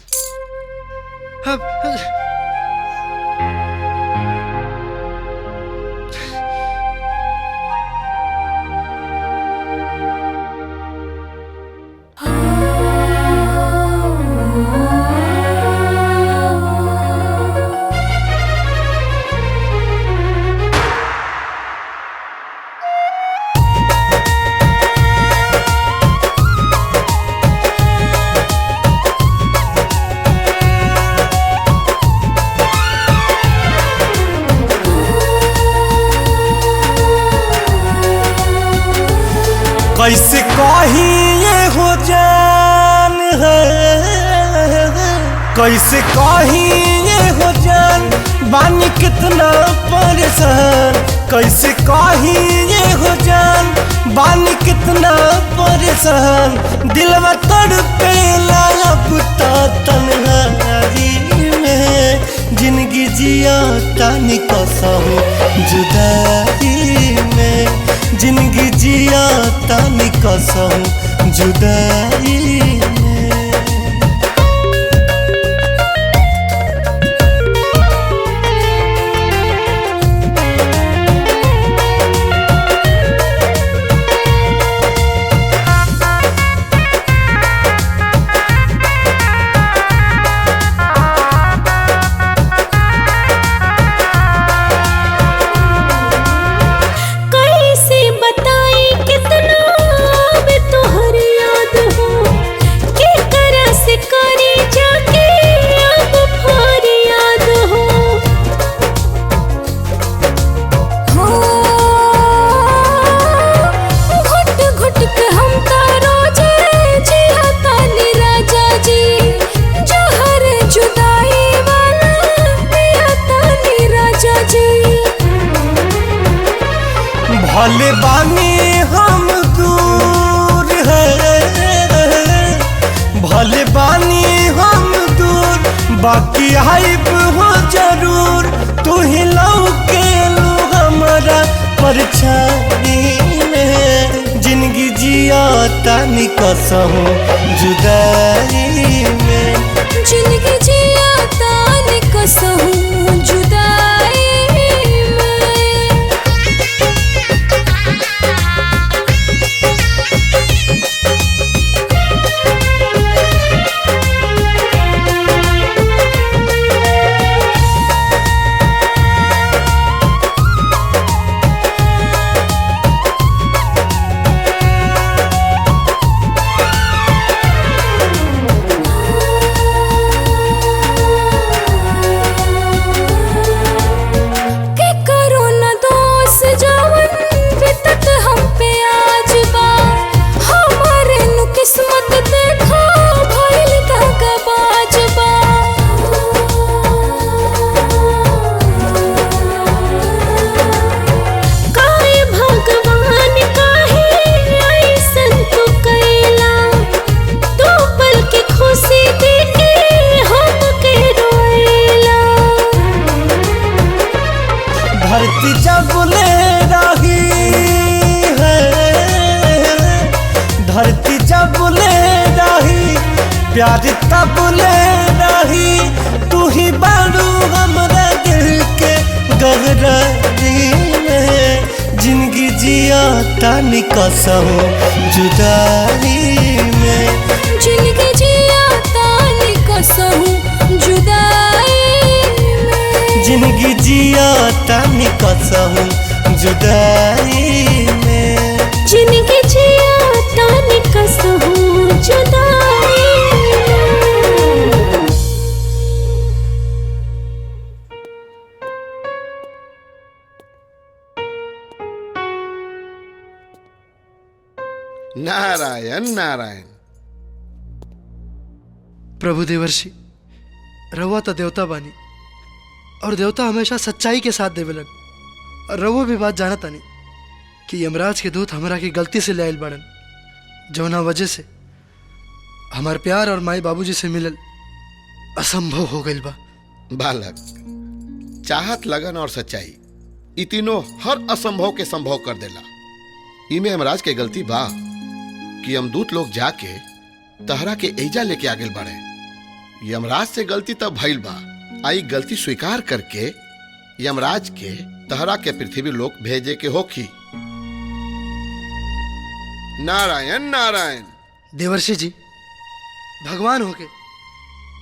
Speaker 11: कैसे कही ये हो जान है, कैसे कही ये हो जान, बानी कितना परेशान। कैसे कही ये हो जान, बानी कितना परेशान। दिलवा तड़पे लापता तन्हाई में, जिंदगी जिया तानी कसम जुदाई में। जिंदगी जिया तानी कसम जुदाई में। भले बानी हम दूर है, भले बानी हम दूर, बाकी आइब हो जरूर। तू ही लौके लू हमारा परछाई में। जिंदगी जिया तानी कसम जुदाई में।
Speaker 17: जिंदगी जिया तानी कसम जुदाई
Speaker 18: प्यार तब ले रही तू ही बारू हमरा दिल के गहराई में जिंदगी जिया तानी कसम जुदाई में
Speaker 17: जिंदगी जिया तानी कसम जुदाई में
Speaker 18: जिंदगी जिया तानी कसम जुदाई में
Speaker 17: जिंदगी जिया तानी कसम जुदाई में।
Speaker 16: नारायण नारायण।
Speaker 8: प्रभु देवर्षि, रवा तो देवता बानी और देवता हमेशा सच्चाई के साथ देवलन। और रवो भी बात जानता नहीं कि यमराज के दूत हमरा की गलती से ले आयल बड़न, जौना वजह से हमार प्यार और माई बाबूजी से मिलल असंभव हो गइल बा।
Speaker 16: बालक, चाहत, लगन और सच्चाई ई तीनों हर असंभव के संभव कर देला। इमे यमराज के गलती बा कि यमदूत लोग जाके तहरा के एजा लेके आगे बढ़े। यमराज से गलती तब भइल बा, आई गलती स्वीकार करके यमराज के तहरा के पृथ्वी लोक भेजे के होखी। नारायण नारायण।
Speaker 8: देवर्षि जी, भगवान होके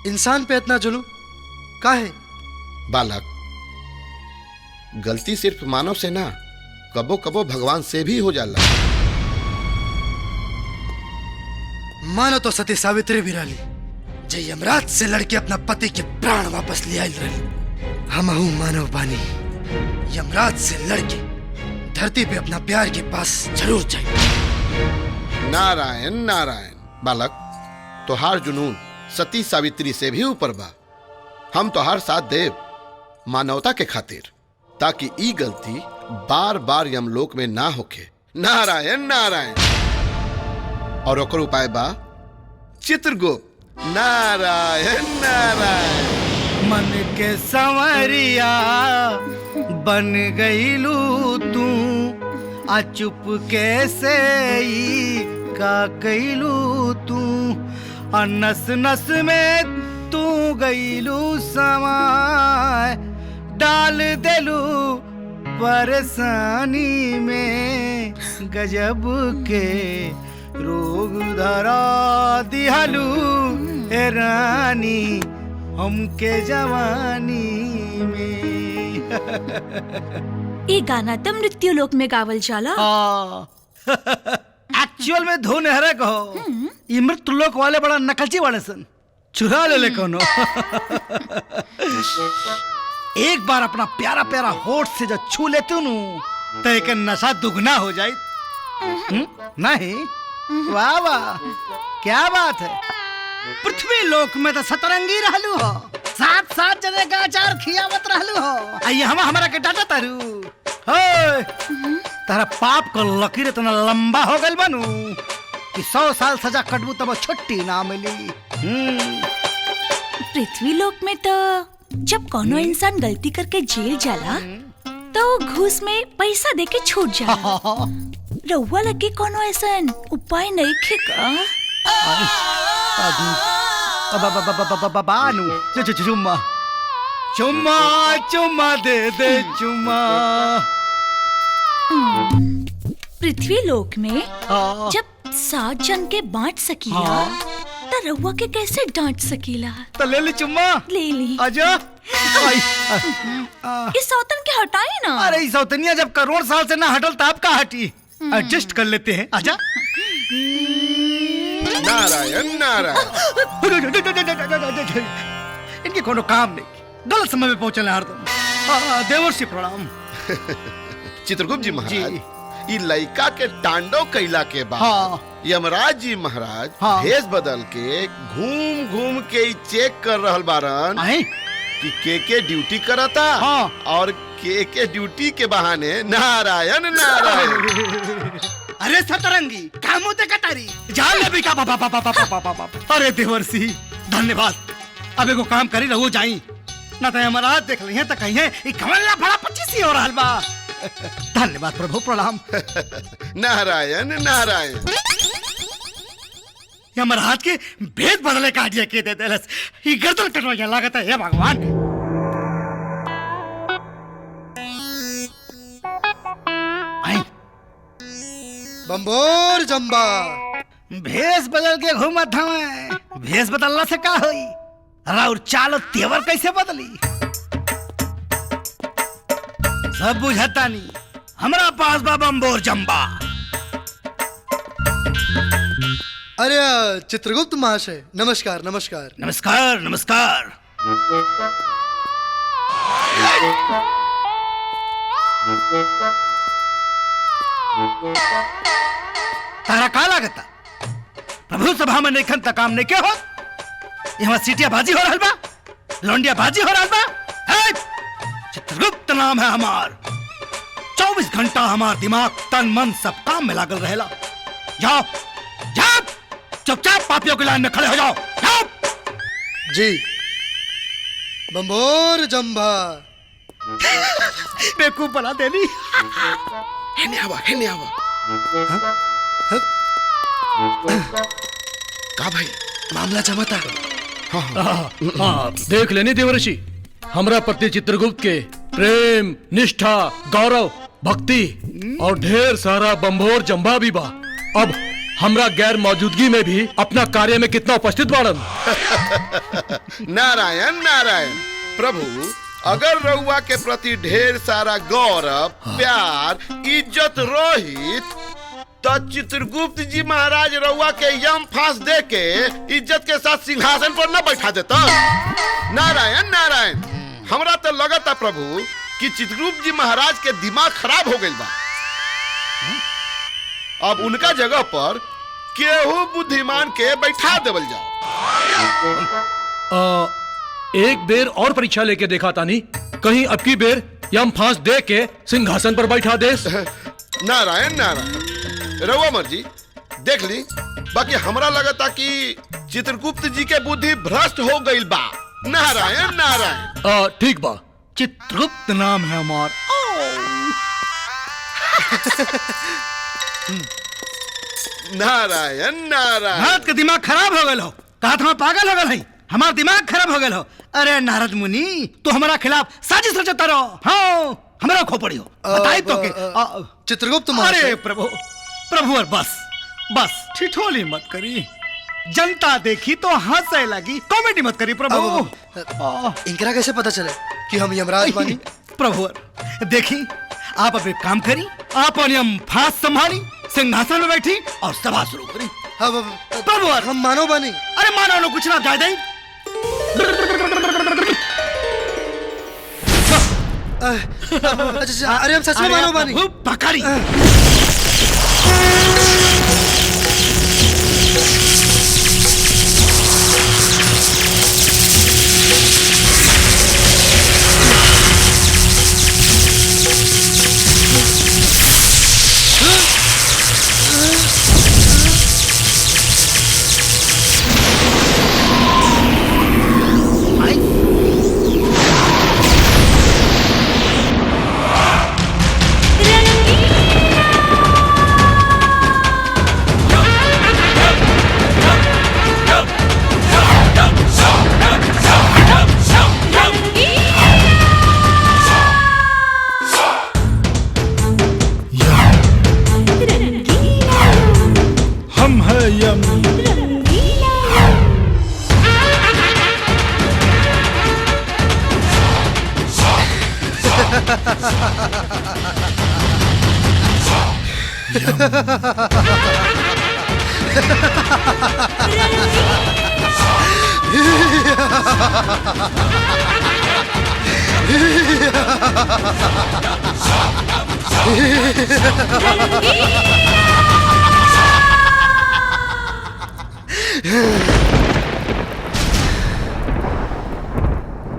Speaker 8: इंसान पे इतना जुल्म काहे?
Speaker 16: बालक, गलती सिर्फ मानव से ना, कबो कबो भगवान से भी हो जाला।
Speaker 8: मानो तो सती सावित्री भी रही, जे यमराज से लड़के अपना पति के प्राण वापस ले आई रही। हमहू मानव बानी, यमराज से लड़के धरती पे अपना प्यार के पास जरूर जाए।
Speaker 16: नारायण नारायण। बालक, तोहार जुनून सती सावित्री से भी ऊपर बा। हम तोहार साथ देव मानवता के खातिर, ताकि ई गलती बार बार यमलोक में ना होके। नारायण नारायण। और ओकर उपाय बा चित्रगुप्त। नारायण नारायण।
Speaker 15: मन के संवरिया बन गईलू तू, आ चुप कैसे ई का कैलू तू, आ नस नस में तू गईलू समाय, डाल देलू परेशानी में, गजब के रोग धरा दिहलू ए रानी हमके जवानी में।
Speaker 19: ये गाना तो मृत्यु लोक में गावल जाला।
Speaker 15: एक्चुअल में धो नहरे कहो, ये मृत्यु लोक वाले बड़ा नकलची वाले सन, चुरा ले कोनो। एक बार अपना प्यारा प्यारा होठ से जब छू लेते नु तो एक नशा दुगना हो जाए। नहीं? वाह वाह, क्या बात है। पृथ्वी लोक में तो सतरंगी रहलू हो, साथ साथ जने का अचार खियावत रहलू हो। आइए हम हमारा के डाटा तारू हो, तारा पाप को लकीर इतना लंबा हो गल बनू कि 100 साल सजा कटबू तब छुट्टी ना मिली।
Speaker 19: पृथ्वी लोक में तो जब कोनो इंसान गलती करके जेल जाला तो घूस में पैसा देके छूट जाला। रउआ लगे कोनो ऐसा उपाय नहीं खेका?
Speaker 15: बानू चुम्मा चुम्मा चुम्मा दे दे चुम्मा।
Speaker 19: पृथ्वी लोक में जब 7 जन के बांट सकीला तो रउआ के कैसे डांट सकीला?
Speaker 15: तो ले ली चुम्मा।
Speaker 19: ले ली।
Speaker 15: आजा।
Speaker 19: इस सौतन के हटाई ना।
Speaker 15: अरे इस सौतनिया जब करोड़ साल से ना हटल तब का हटी, एडजस्ट कर लेते हैं। आजा।
Speaker 16: नारायण नारायण।
Speaker 15: इनके कोनो काम नहीं, गलत समय में पहुंचल हरदम। देवर्षि प्रणाम।
Speaker 16: चित्रगुप्त जी महाराज, ई लइका के तांडव कैला के बाद यमराज जी महाराज भेष बदल के घूम घूम के चेक कर रहल बारन कि के ड्यूटी करता और के ड्यूटी के बहाने नारायण नारायण।
Speaker 15: अरे सतरंगी कामों देखा तारी जान ले भी का बाबा। अरे देवर्षि धन्यवाद। अब एगो काम करी रहो जाई, ना तो यमराज देख लिये तो कहीं है कमला बड़ा 25 हो रहल बा। धन्यवाद प्रभु, प्रणाम।
Speaker 16: नारायण नारायण।
Speaker 15: यमराज के भेद बदले का आइडिया के दे देलस। ई गर्दन कटवा के लागत है, हे भगवान।
Speaker 8: बम्बोर जम्बा
Speaker 15: भेष बदल के घूमत हमें, भेष बदलना से का होई? और चालो तेवर कैसे बदली? सब बुझता नहीं, हमरा पास बा बम्बोर जम्बा।
Speaker 8: अरे चित्रगुप्त महाशय, नमस्कार नमस्कार।
Speaker 15: नमस्कार नमस्कार। तारा का लागता? प्रभु सभा में नेखन तक काम नहीं के हो? यहाँ सीटिया बाजी हो रहल बा, लौंडिया बाजी हो रहल बा। चित्रगुप्त नाम है हमार। 24 घंटा हमार दिमाग तन मन सब काम में लागल रहेला। जाओ जाओ, चुपचाप पापियों की लाइन में खड़े हो जाओ। जाओ
Speaker 8: जी। बम्बोर जम्बा
Speaker 15: बेवकूफ बना देनी।
Speaker 16: हेने आवा, हेने आवा। का भाई मामला जमाता?
Speaker 13: हाँ, देख लेनी देवर्षि, हमरा पति चित्रगुप्त के प्रेम, निष्ठा, गौरव, भक्ति और ढेर सारा बम्बोर जम्बा भी बा। अब हमरा गैर मौजूदगी में भी अपना कार्य में कितना उपस्थित बाड़न।
Speaker 16: नारायण नारायण। प्रभु, अगर रउआ के प्रति ढेर सारा गौरव, प्यार, इज्जत रहित तो चित्रगुप्त जी महाराज रउआ के यम फांस दे के इज्जत के साथ सिंहासन पर न बैठा देता। नारायण नारायण। हमरा तो लगता प्रभु कि चित्रगुप्त जी महाराज के दिमाग खराब हो गई बा। अब उनका जगह पर केहू बुद्धिमान के बैठा देवल जाओ।
Speaker 13: एक बेर और परीक्षा लेके देखा तानी, कहीं अब की बेर यम फांस दे के सिंहासन पर बैठा देस।
Speaker 16: नारायण नारायण। रउआ मर्जी, देख ली। बाकी हमरा लगता कि चित्रगुप्त जी के बुद्धि भ्रष्ट हो गई बा। नारायण नारायण।
Speaker 13: ठीक बा।
Speaker 15: चित्रगुप्त नाम है हमार।
Speaker 16: नारायण नारायण।
Speaker 15: भारत के दिमाग खराब हो गए हो। कहा था पागल हो गए है, हमारा दिमाग खराब हो गए हो। अरे नारद मुनि, तो हमारा खिलाफ साजिश रचता रहो। हाँ, हमारा खोपड़ी हो। बताई तो के
Speaker 8: चित्रगुप्त।
Speaker 15: अरे प्रभु प्रभु, और बस बस ठिठोली मत करी। जनता देखी तो हंसे लगी, कॉमेडी मत करी प्रभु।
Speaker 8: इनकरा कैसे पता चले कि हम यमराज बानी?
Speaker 15: प्रभु देखी, आप अब एक काम करी, आप यम फांस संभाली, सिंहासन में बैठी और सभा शुरू करी। प्रभु
Speaker 8: हम मानो बानी।
Speaker 15: अरे मानो लो, कुछ ना जाए दे।
Speaker 8: अच्छा, अरे हम सच में मानो बानी।
Speaker 15: पकड़ी।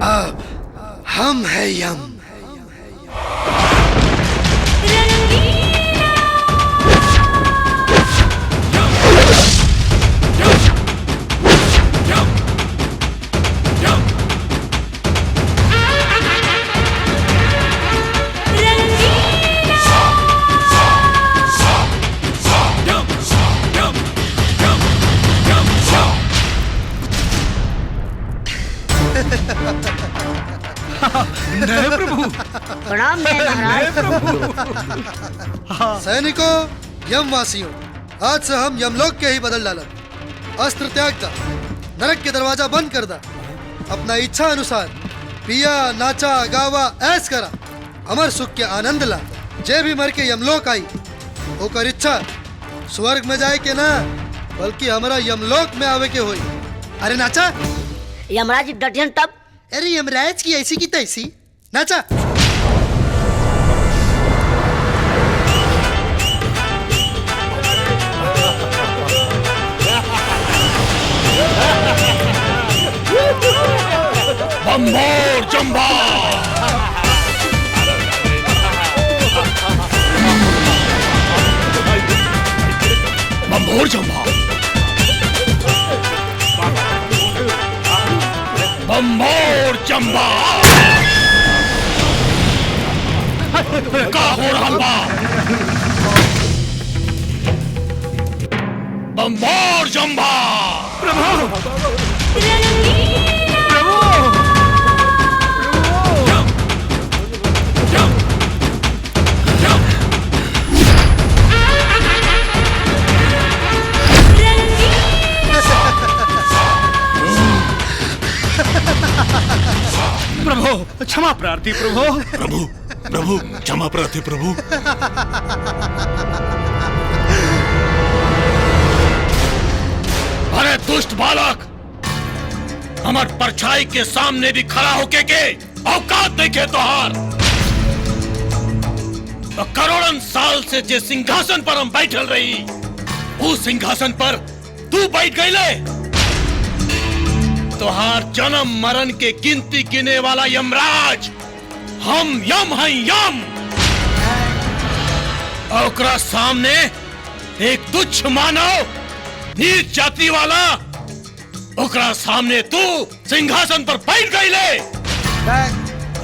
Speaker 8: अब हम है यम।
Speaker 14: प्रणाम महाराज।
Speaker 8: सैनिकों, यमवासियों, आज से हम यमलोक के ही बदल डालब। अस्त्र त्याग दा, नरक के दरवाजा बंद कर दा, अपना इच्छा अनुसार पिया नाचा गावा ऐस करा, अमर सुख के आनंद ला। जे भी मर के यमलोक आई ओकर इच्छा स्वर्ग में जाए के ना, बल्कि हमारा यमलोक में आवे के होई। अरे नाचा।
Speaker 14: यमराज डटियन तब।
Speaker 8: अरे यमराज की ऐसी की तैसी नाचा।
Speaker 13: बम्बोर जम्बा, बम्बोर जम्बा, बम्बोर जम्बा। का हो रहा बा? बम्बोर जम्बा।
Speaker 1: प्रभु क्षमा प्रार्थी प्रभु।
Speaker 13: प्रभु प्रभु क्षमा प्रार्थी प्रभु। अरे दुष्ट बालक, हमार परछाई के सामने भी खड़ा होके के औकात देखे तोहार। तो करोड़न साल से जे सिंहासन पर हम बैठल रही, उस सिंहासन पर तू बैठ गईले। तोहार जन्म मरण के गिनती गिने वाला यमराज हम यम हैं, यम। और ओकरा सामने एक तुच्छ मानव, नीच जाति वाला, ओकरा सामने तू सिंहासन पर बैठ गईले।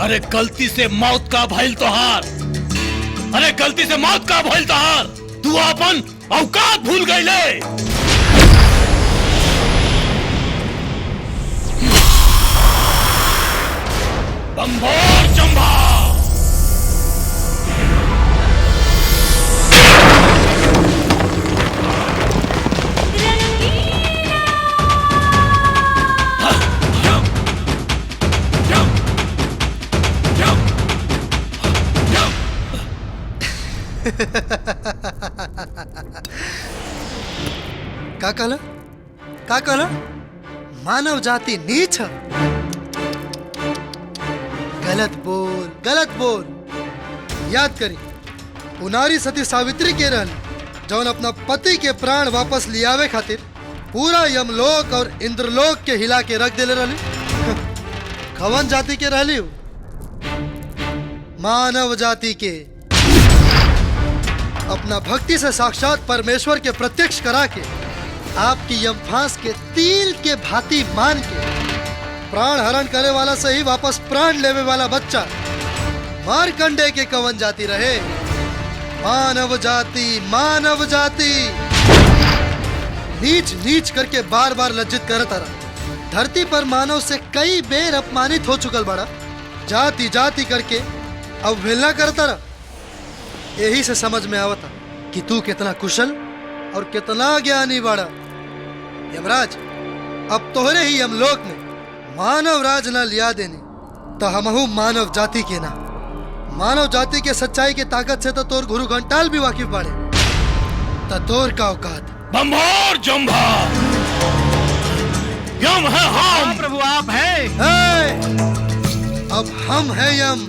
Speaker 13: अरे गलती से मौत का भइल तोहार, अरे गलती से मौत का भइल तोहार। तू अपन औकात भूल गईले। बम्बोर जम्बा।
Speaker 8: का कहला? का कहला? मानव जाति नीच है। गलत बोल, गलत बोल। याद करी, उनारी सती सावित्री के रहन जौन अपना पति के प्राण वापस लियावे खातिर पूरा यमलोक और इंद्रलोक के हिला के रख देले रहली। कवन जाति के रहली? मानव जाति के। अपना भक्ति से साक्षात परमेश्वर के प्रत्यक्ष करा के आपकी यमफांस के तिल के भांति मान के प्राण हरण करे वाला से ही वापस प्राण लेवे वाला बच्चा मारकंडे के कवन जाति रहे। मानव जाति, मानव जाति। नीच नीच करके बार बार लज्जित करत रहा। धरती पर मानव से कई बेर अपमानित हो चुकल बड़ा। जाति जाति करके अवहेलना करता रहा। यही से समझ में आवता कि तू कितना कुशल और कितना ज्ञानी बड़ा। यमराज, अब तोहरे ही यमलोक में मानव राज न लिया देनी तो हमहू मानव जाति के ना। मानव जाति के सच्चाई के ताकत से तो तोर गुरु घंटाल भी वाकिफ बाड़े। तो तोर का औकात?
Speaker 13: बम्बोर जम्बा। यम है हम।
Speaker 1: प्रभु आप हैं।
Speaker 8: अब हम हैं यम।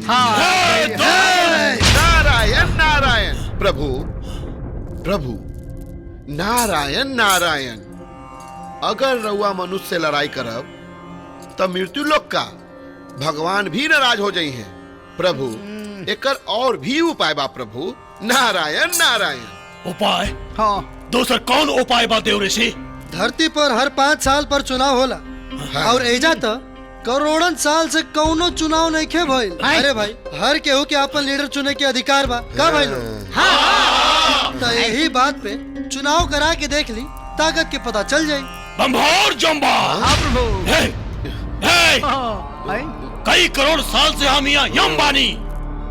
Speaker 16: नारायण नारायण। प्रभु प्रभु नारायण नारायण। अगर रउआ मनुष्य से लड़ाई करब तब मृत्यु लोक का भगवान भी नाराज हो जाई हैं। प्रभु एकर और भी उपाय बा प्रभु। नारायण नारायण।
Speaker 13: उपाय? हाँ। दूसर कौन उपाय बा देव ऋषि?
Speaker 8: धरती पर हर 5 साल पर चुनाव होला। और एजा तो करोड़न साल से कौनो चुनाव नहीं खे भइल। अरे भाई, हर केहू के अपन लीडर चुने के अधिकार बा का भाई लोग? तो यही बात पे चुनाव करा के देख ली, ताकत के पता चल जाये।
Speaker 13: बम्बोर जम्बा।
Speaker 1: हाँ प्रभु।
Speaker 13: कई करोड़ साल से हम यहाँ यम बानी,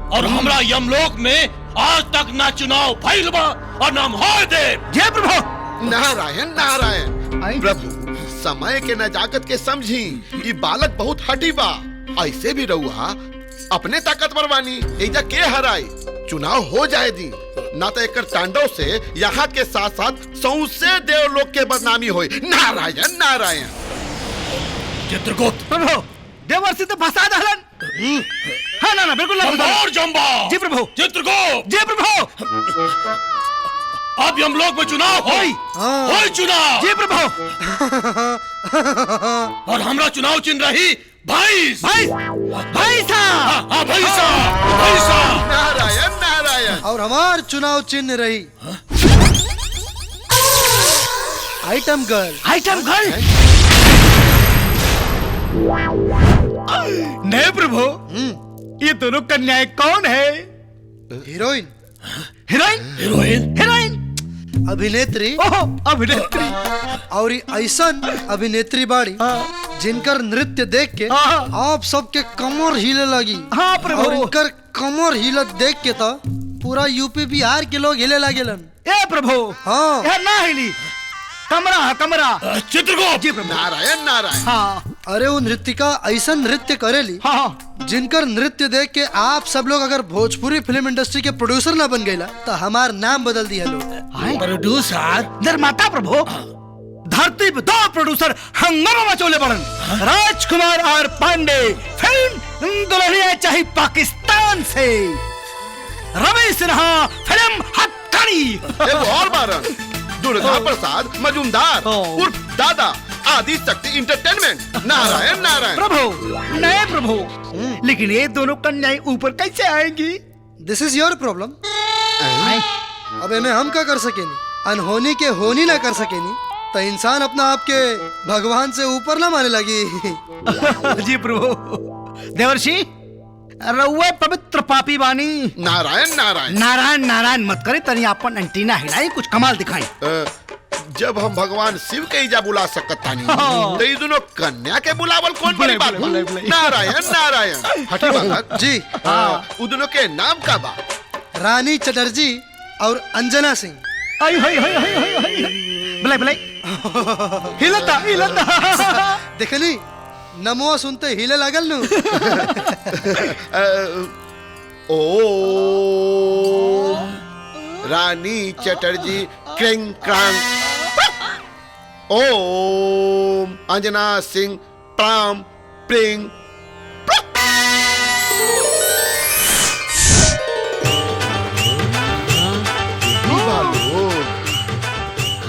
Speaker 13: और हमरा यमलोक में आज तक ना चुनाव भइल बा और ना होए दे।
Speaker 15: जय प्रभु।
Speaker 16: नारायण नारायण। प्रभु समय के नजाकत के समझी, ये बालक बहुत हठी बा। ऐसे भी रहुआ अपने ताकतवर बानी, एजा के हराई। चुनाव हो जाए दी, ना तो एक तांडव से यहाँ के साथ साथ सौंसे देवलोक के बदनामी होई। नारायण नारायण।
Speaker 13: चित्रगुप्त
Speaker 15: प्रभु देवर्षि तो फंसा दहलन। हाँ ना बिल्कुल
Speaker 13: और जंबा।
Speaker 15: जी प्रभु।
Speaker 13: चित्रगुप्त।
Speaker 15: जी प्रभु।
Speaker 13: अब यमलोक में चुनाव होई चुनाव।
Speaker 15: जी प्रभु।
Speaker 13: और हमरा चुनाव चिन्ह रही भाईसा।
Speaker 16: नारायण नारायण।
Speaker 8: और हमार चुनाव चिन्ह रही आइटम गर्ल।
Speaker 15: Item girl. नहीं प्रभु, ये दोनों कन्याएं कौन है?
Speaker 8: हीरोइन।
Speaker 15: हीरोइन।
Speaker 13: हीरोइन।
Speaker 15: हीरोइन।
Speaker 8: अभिनेत्री।
Speaker 15: अभिनेत्री।
Speaker 8: और ऐसा अभिनेत्री बाड़ी जिनकर नृत्य देख के आप सबके कमर हिले लगी।
Speaker 15: हाँ प्रभु।
Speaker 8: और इनकर कमर हिलत देख के तो पूरा यूपी बिहार के लोग हिले लगेलन।
Speaker 15: ए प्रभु।
Speaker 8: हाँ
Speaker 15: यार ना हिली, कमरा कमरा।
Speaker 13: चित्रगुप्त।
Speaker 15: जी प्रभु।
Speaker 16: नारायण नारायण।
Speaker 8: हाँ। अरे वो नृत्यिका ऐसा नृत्य करेली जिनकर नृत्य देख के आप सब लोग अगर भोजपुरी फिल्म इंडस्ट्री के प्रोड्यूसर ना बन गए तो हमार नाम बदल दिया लोग।
Speaker 15: प्रोड्यूसर निर्माता प्रभु। धरती पे दो प्रोड्यूसर हंगामा मचोले पड़न, राजकुमार और पांडे। फिल्म दुल्हनिया चाहे पाकिस्तान से, रवि सिन्हा फिल्म हक्कनी।
Speaker 16: और बारन दुर्गा प्रसाद मजूमदार उर्फ दादा आदि शक्ति इंटरटेनमेंट। नारायण नारायण।
Speaker 15: प्रभु नहीं प्रभु, लेकिन ये दोनों कन्याएं ऊपर कैसे आएंगी?
Speaker 8: दिस इज योर प्रॉब्लम। अब इन्हें हम क्या कर सकेनी? अनहोनी के होनी ना कर सकेनी तो इंसान अपना आपके भगवान से ऊपर ना माने लगी।
Speaker 15: जी प्रभु। देवर्षि रउआ पवित्र पापी बानी।
Speaker 16: नारायण नारायण।
Speaker 15: नारायण नारायण मत करे, तनी अपन एंटीना हिलाई, कुछ कमाल दिखाई।
Speaker 16: जब हम भगवान शिव के इजा बुला सकता नहीं तो ये दोनों कन्या के बुलावल कौन बड़ी बात? नारायण नारायण। हठी बालक
Speaker 8: जी।
Speaker 16: वो दोनों के नाम का बा?
Speaker 8: रानी चटर्जी और अंजना सिंह।
Speaker 15: आई हाय हाय हाय हाय हाय। बुलाई बुलाई। हिलता हिलता।
Speaker 8: देखली नमो सुनते हिले लागल नु।
Speaker 16: ओ रानी चटर्जी क्रिंग क्रांग। ओम अंजना सिंह प्राम प्रिंग।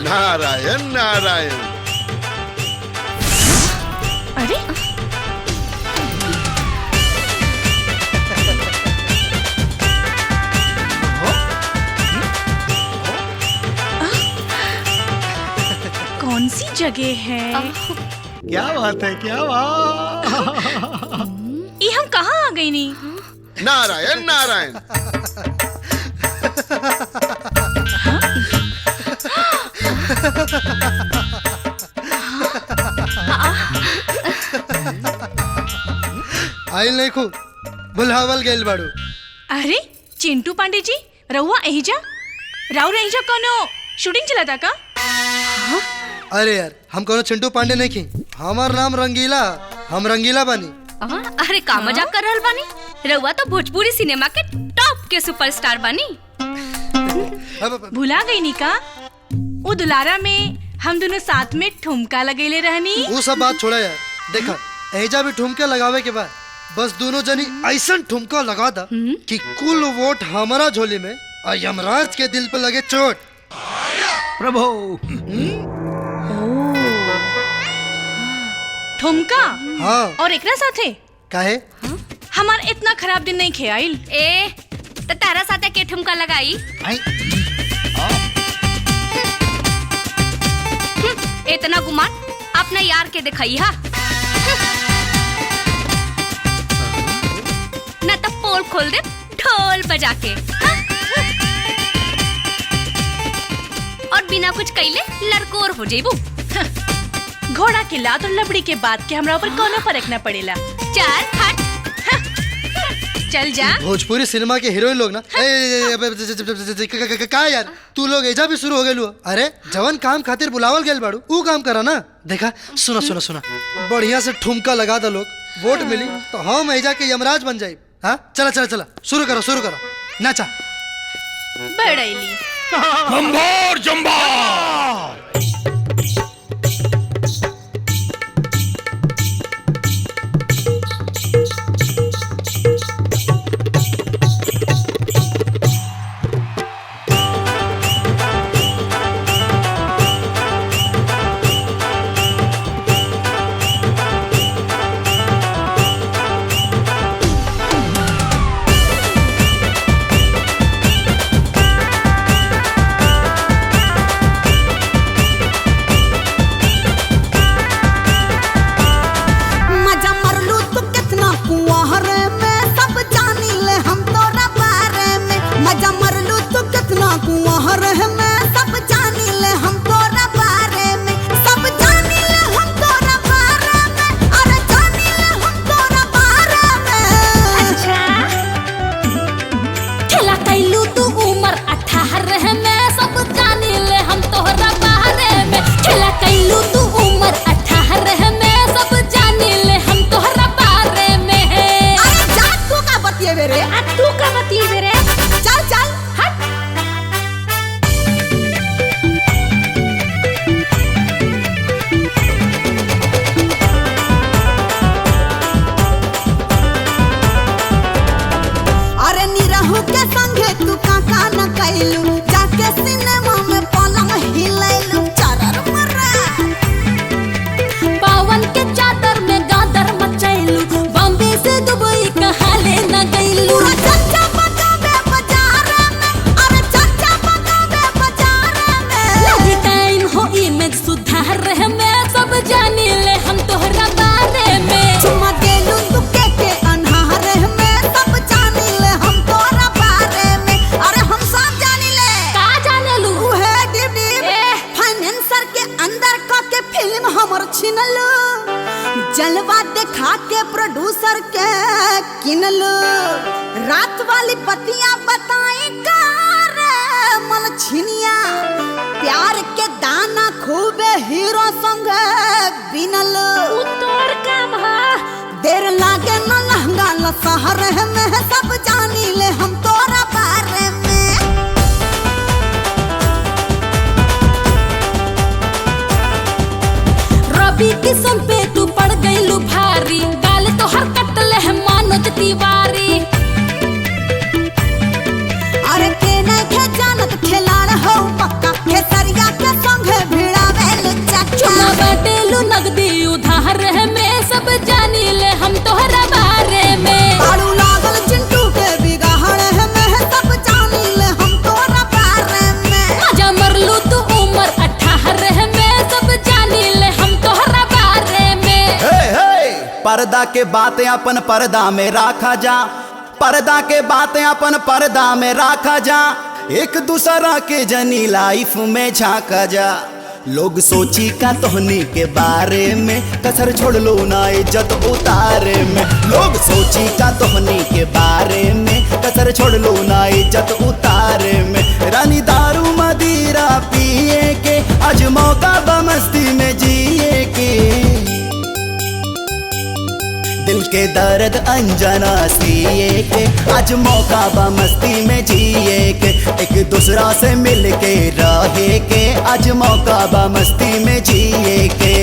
Speaker 16: नारायण नारायण।
Speaker 19: अरे कौन सी जगह है?
Speaker 15: क्या बात है, क्या बात।
Speaker 19: ये हम कहाँ आ गई नी?
Speaker 16: नारायण नारायण।
Speaker 8: आइल नहीं खू बुलावल गइल बाड़ू।
Speaker 19: अरे चिंटू पांडे जी, रहुआ एहिजा राउर एहिजा कोनो शूटिंग चला का?
Speaker 8: अरे यार हम कोनो चिंटू पांडे नहीं खी, हमार नाम रंगीला। हम रंगीला बानी।
Speaker 20: अरे का मजाक कर रहल बानी? रहुआ तो भोजपुरी सिनेमा के टॉप के सुपरस्टार बानी।
Speaker 19: भुला गई नी का? वो दुलारा में हम दोनों साथ में ठुमका लगेले रहनी।
Speaker 8: वो सब बात छोड़ा यार। देखा एजा भी ठुमके लगावे के बाद बस दोनों जनी ऐसा ठुमका लगा दा कि कुल वोट हमारा झोली में और यमराज के दिल पे लगे चोट।
Speaker 15: प्रभु।
Speaker 19: ठुमका।
Speaker 8: हाँ।
Speaker 19: और एकरा साथे
Speaker 8: काहे?
Speaker 19: हमार इतना खराब दिन नहीं खेआइल।
Speaker 20: ए तो तारा साथे के ठुमका लगाई? इतना गुमान अपना यार के दिखाई हा। न तो पोल खोल दे ढोल बजा के। और बिना कुछ कइले लड़कोर हो जेबू।
Speaker 19: घोड़ा के लात और लबड़ी के बात के हमरा ऊपर कोनो फर्क न पड़ेला।
Speaker 20: चल हट। चल जा।
Speaker 8: भोजपुरी सिनेमा के हीरोइन लोग ना का यार तू लोग एजा भी शुरू हो गए। अरे जवन काम खातिर बुलावल गेल बाड़ू ऊ काम करा ना। देखा सुना सुना सुना बढ़िया से ठुमका लगा दो लोग, वोट मिली तो हम एजा के यमराज बन जाए। हाँ चला चला चला शुरू करो नाचा।
Speaker 20: बड़ैली
Speaker 13: जंबार जंबार
Speaker 17: जलवा दिखा के प्रोड्यूसर के किनल रात वाली पतियां बताई कार मलछिनिया प्यार के दाना खूबे हीरो संग बिनल तोर काम है देर लागे न लहंगा ल शहर में सब जानी ले हम तोरा बारे में रवि किशन पे तू पड़ गईलू भारी गाल तो हर कटले है मनोज तिवारी अरे के नहीं खे जानत खिलाड़ हो पक्का खेसरिया के संगे भिड़ावे लुच्चा चुना बैठेलू नगदी उधार है मैं सब जानी ले हम तोहरा बारे में आड़ू लागल चिंटू के बिगाड़ है मैं सब जानी ले हम तोहरा बारे में मजा मरलू तू उम्र 18 है मैं सब जानी ले हम तोहरा बारे में
Speaker 11: हे हे पर्दा के बातें अपन पर्दा में रखा जा पर्दा के बातें अपन पर्दा में रखा जा एक दूसरा के जनी लाइफ में झांका जा लोग सोची का तोहनी के बारे में कसर छोड़ लो ना इज्जत उतारे में लोग सोची का तोहनी के बारे में कसर छोड़ लो ना इज्जत उतारे में रानी दारू मदिरा पिए के आज मौका बमस्ती में जिए के दिल के दर्द अंजना सिए के आज मौका बा मस्ती में जिए के एक दूसरा से मिल के रहे के आज मौका बा मस्ती में जिए के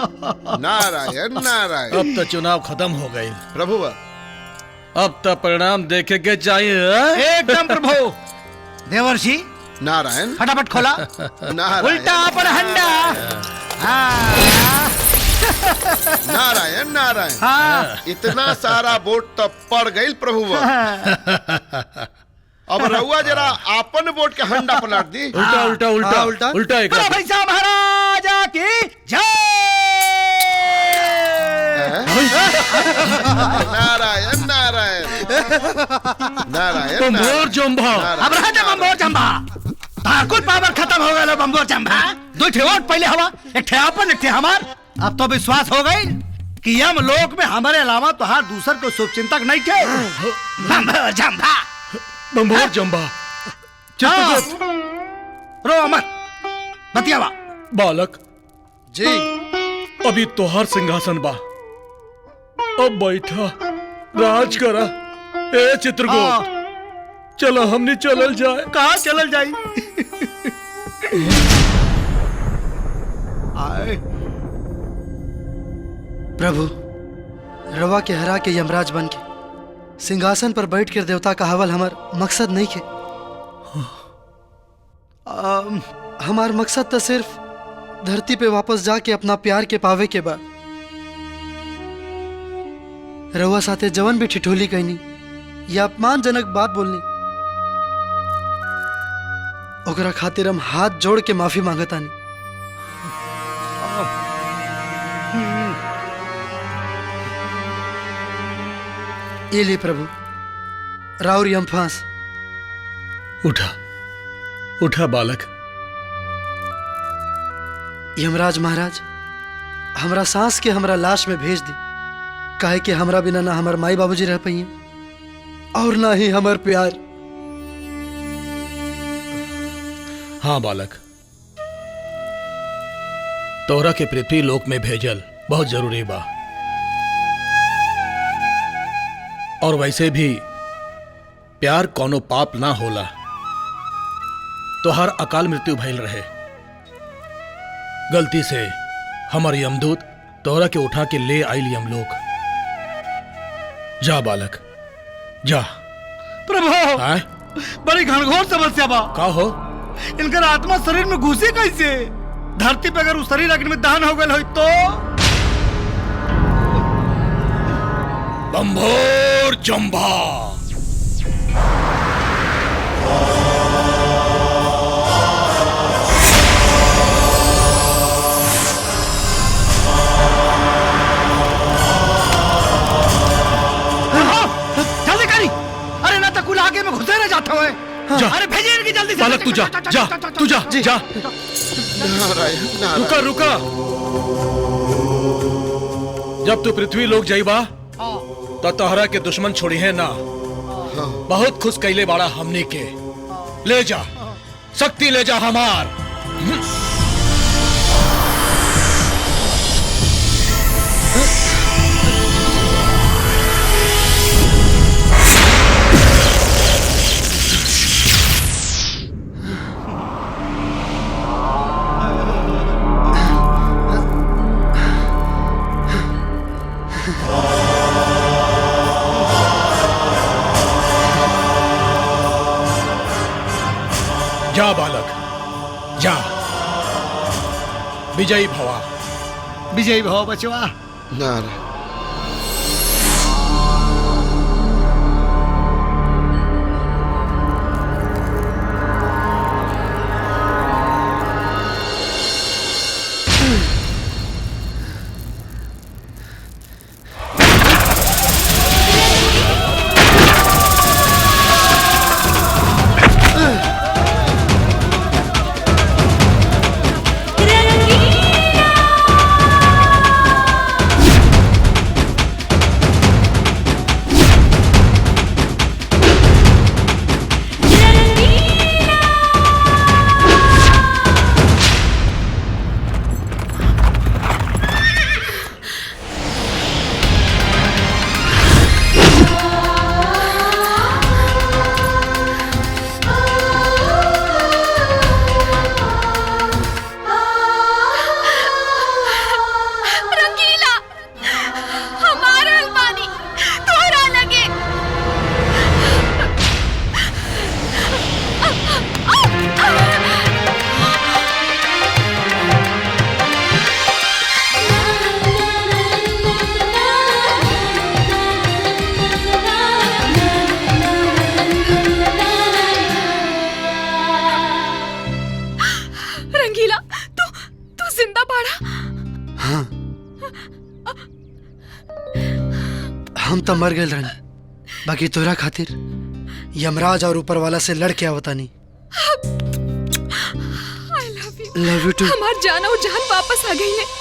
Speaker 16: नारायण नारायण।
Speaker 13: अब तो चुनाव खत्म हो गए
Speaker 16: प्रभु
Speaker 13: अब तो परिणाम देखे के चाहिए।
Speaker 15: एकदम प्रभु देवर्षि
Speaker 16: नारायण
Speaker 15: फटाफट खोला।
Speaker 16: नारायण
Speaker 15: उल्टा पर हंडा।
Speaker 16: नारायण नारायण
Speaker 15: हाँ।
Speaker 16: इतना सारा वोट तो पड़ गई प्रभु। अब रहुआ जरा आपन वोट के हंडा पलट दी।
Speaker 13: उल्टा उल्टा उल्टा
Speaker 8: उल्टा
Speaker 13: उल्टा एक
Speaker 15: बोलो भाई साहब महाराजा की जय।
Speaker 16: नारायण नारायण नारायण
Speaker 13: बम्बोर जम्भा।
Speaker 15: अब रह जा बम्बोर जम्भा। ताकुल पावर खत्म हो गया बम्बोर जम्भा। दो ठे वोट पहले हवा, एक ठे आपन एक ठे हमार। अब तो विश्वास हो गई कि यम लोक में हमारे अलावा तो हर दूसर को शुभ चिंतक नहीं थे। बम्बोर जम्भा।
Speaker 13: बम्बोर जम्भा।
Speaker 15: रो अमर बतियावा।
Speaker 13: बालक
Speaker 8: जी
Speaker 13: अभी तोहार सिंहासन बा, अब बैठा राज करा। ए चित्रगुप्त चलो हमने चलल जाए।
Speaker 15: कहाँ चलल जाई? आए
Speaker 8: प्रभु, रवा के हरा के यमराज बन के सिंहासन पर बैठ कर देवता का हवल हमार मकसद नहीं खे। हमार मकसद तो सिर्फ धरती पे वापस जाके अपना प्यार के पावे के बाद रवा साथे जवन भी ठिठोली कहनी या अपमानजनक बात बोलनी, ओकरा खातिर हम हाथ जोड़ के माफी मांगतानी। ये ले प्रभु, राउर यम फांस।
Speaker 13: उठा उठा बालक।
Speaker 8: यमराज महाराज, हमरा सांस के हमरा लाश में भेज दी, काहे कि हमरा बिना ना हमार माई बाबूजी रह पाइए और ना ही हमार प्यार।
Speaker 13: हाँ बालक, तोरा के पृथ्वी लोक में भेजल बहुत जरूरी बा। और वैसे भी प्यार कोनो पाप ना होला। तोहार अकाल मृत्यु भइल रहे, गलती से हमर यमदूत तोरा के उठा के ले आइल यमलोक। जा बालक जा।
Speaker 15: प्रभु
Speaker 13: आए?
Speaker 15: बड़ी घनघोर समस्या बा।
Speaker 13: का हो?
Speaker 15: इनकर आत्मा शरीर में घुसी कैसे? धरती पे अगर उस शरीर अग्नि में दहन हो गए हो तो?
Speaker 13: बम्भोर जम्भा।
Speaker 15: जल्दी करी। अरे ना तो कुल आगे में घुसे रह जाता है।
Speaker 13: जा।
Speaker 15: अरे भेजिए इनकी जल्दी से।
Speaker 13: बालक तू जा जा तू जा जा।
Speaker 16: नारायण नारायण।
Speaker 13: रुका रुका। जब तू पृथ्वी लोक जाइबा तो तोहरा के दुश्मन छोड़ी है ना। बहुत खुश कैले बाड़ा हमनी के। ले जा शक्ति ले जा हमार। जा बालक जा। विजयी भवा।
Speaker 15: विजयी भव बचवा।
Speaker 16: नारायण।
Speaker 8: हाँ, हम तो मर गए रहनी, बाकी तोरा खातिर यमराज और ऊपर वाला से लड़ के आवता नहीं। Love you too.
Speaker 12: हमार जान और जान वापस आ गई है।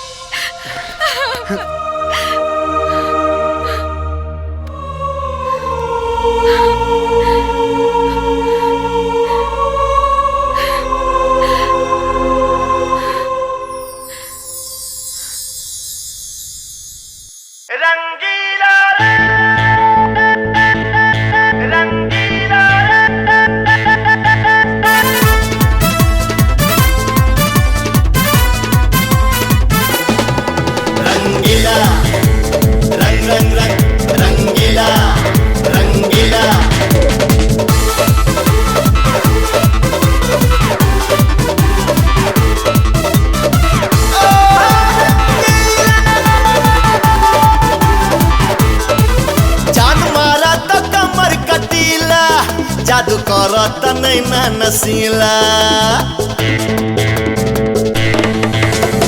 Speaker 11: जादू करत नैना नसीला,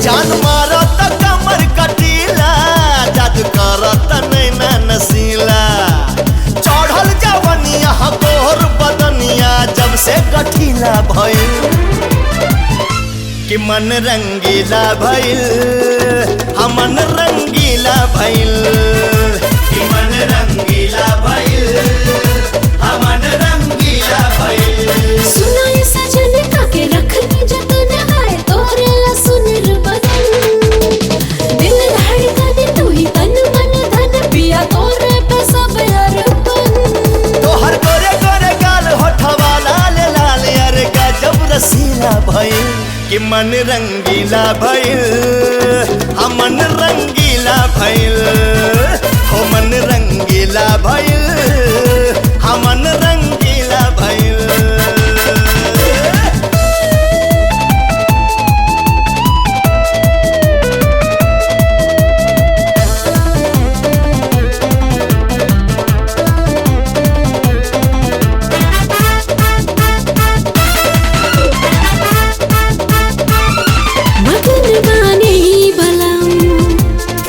Speaker 11: जान मारत कमर कटीला, जादू करत नैना नसीला। चढ़ल जवनिया गोर बदनिया जब से गठीला भइल कि मन रंगीला भइल, हमन रंगीला भइल कि मन रंगीला भइल, हमन रंगीला भइल।
Speaker 17: सुना ये सजन का के रखनी जतन आए तोरे ला सुनर बदन, दिल धड़कन तू ही तन मन धन पिया तोरे पे सब अर्पण।
Speaker 11: तोहर गोरे गोरे गाल होठवा लाल लाल यार गजब रसीला भइल कि मन रंगीला भइल, हमन रंगीला भइल हो मन रंगीला भइल, हमन रंगीला भइल।
Speaker 17: मगन बानी बलम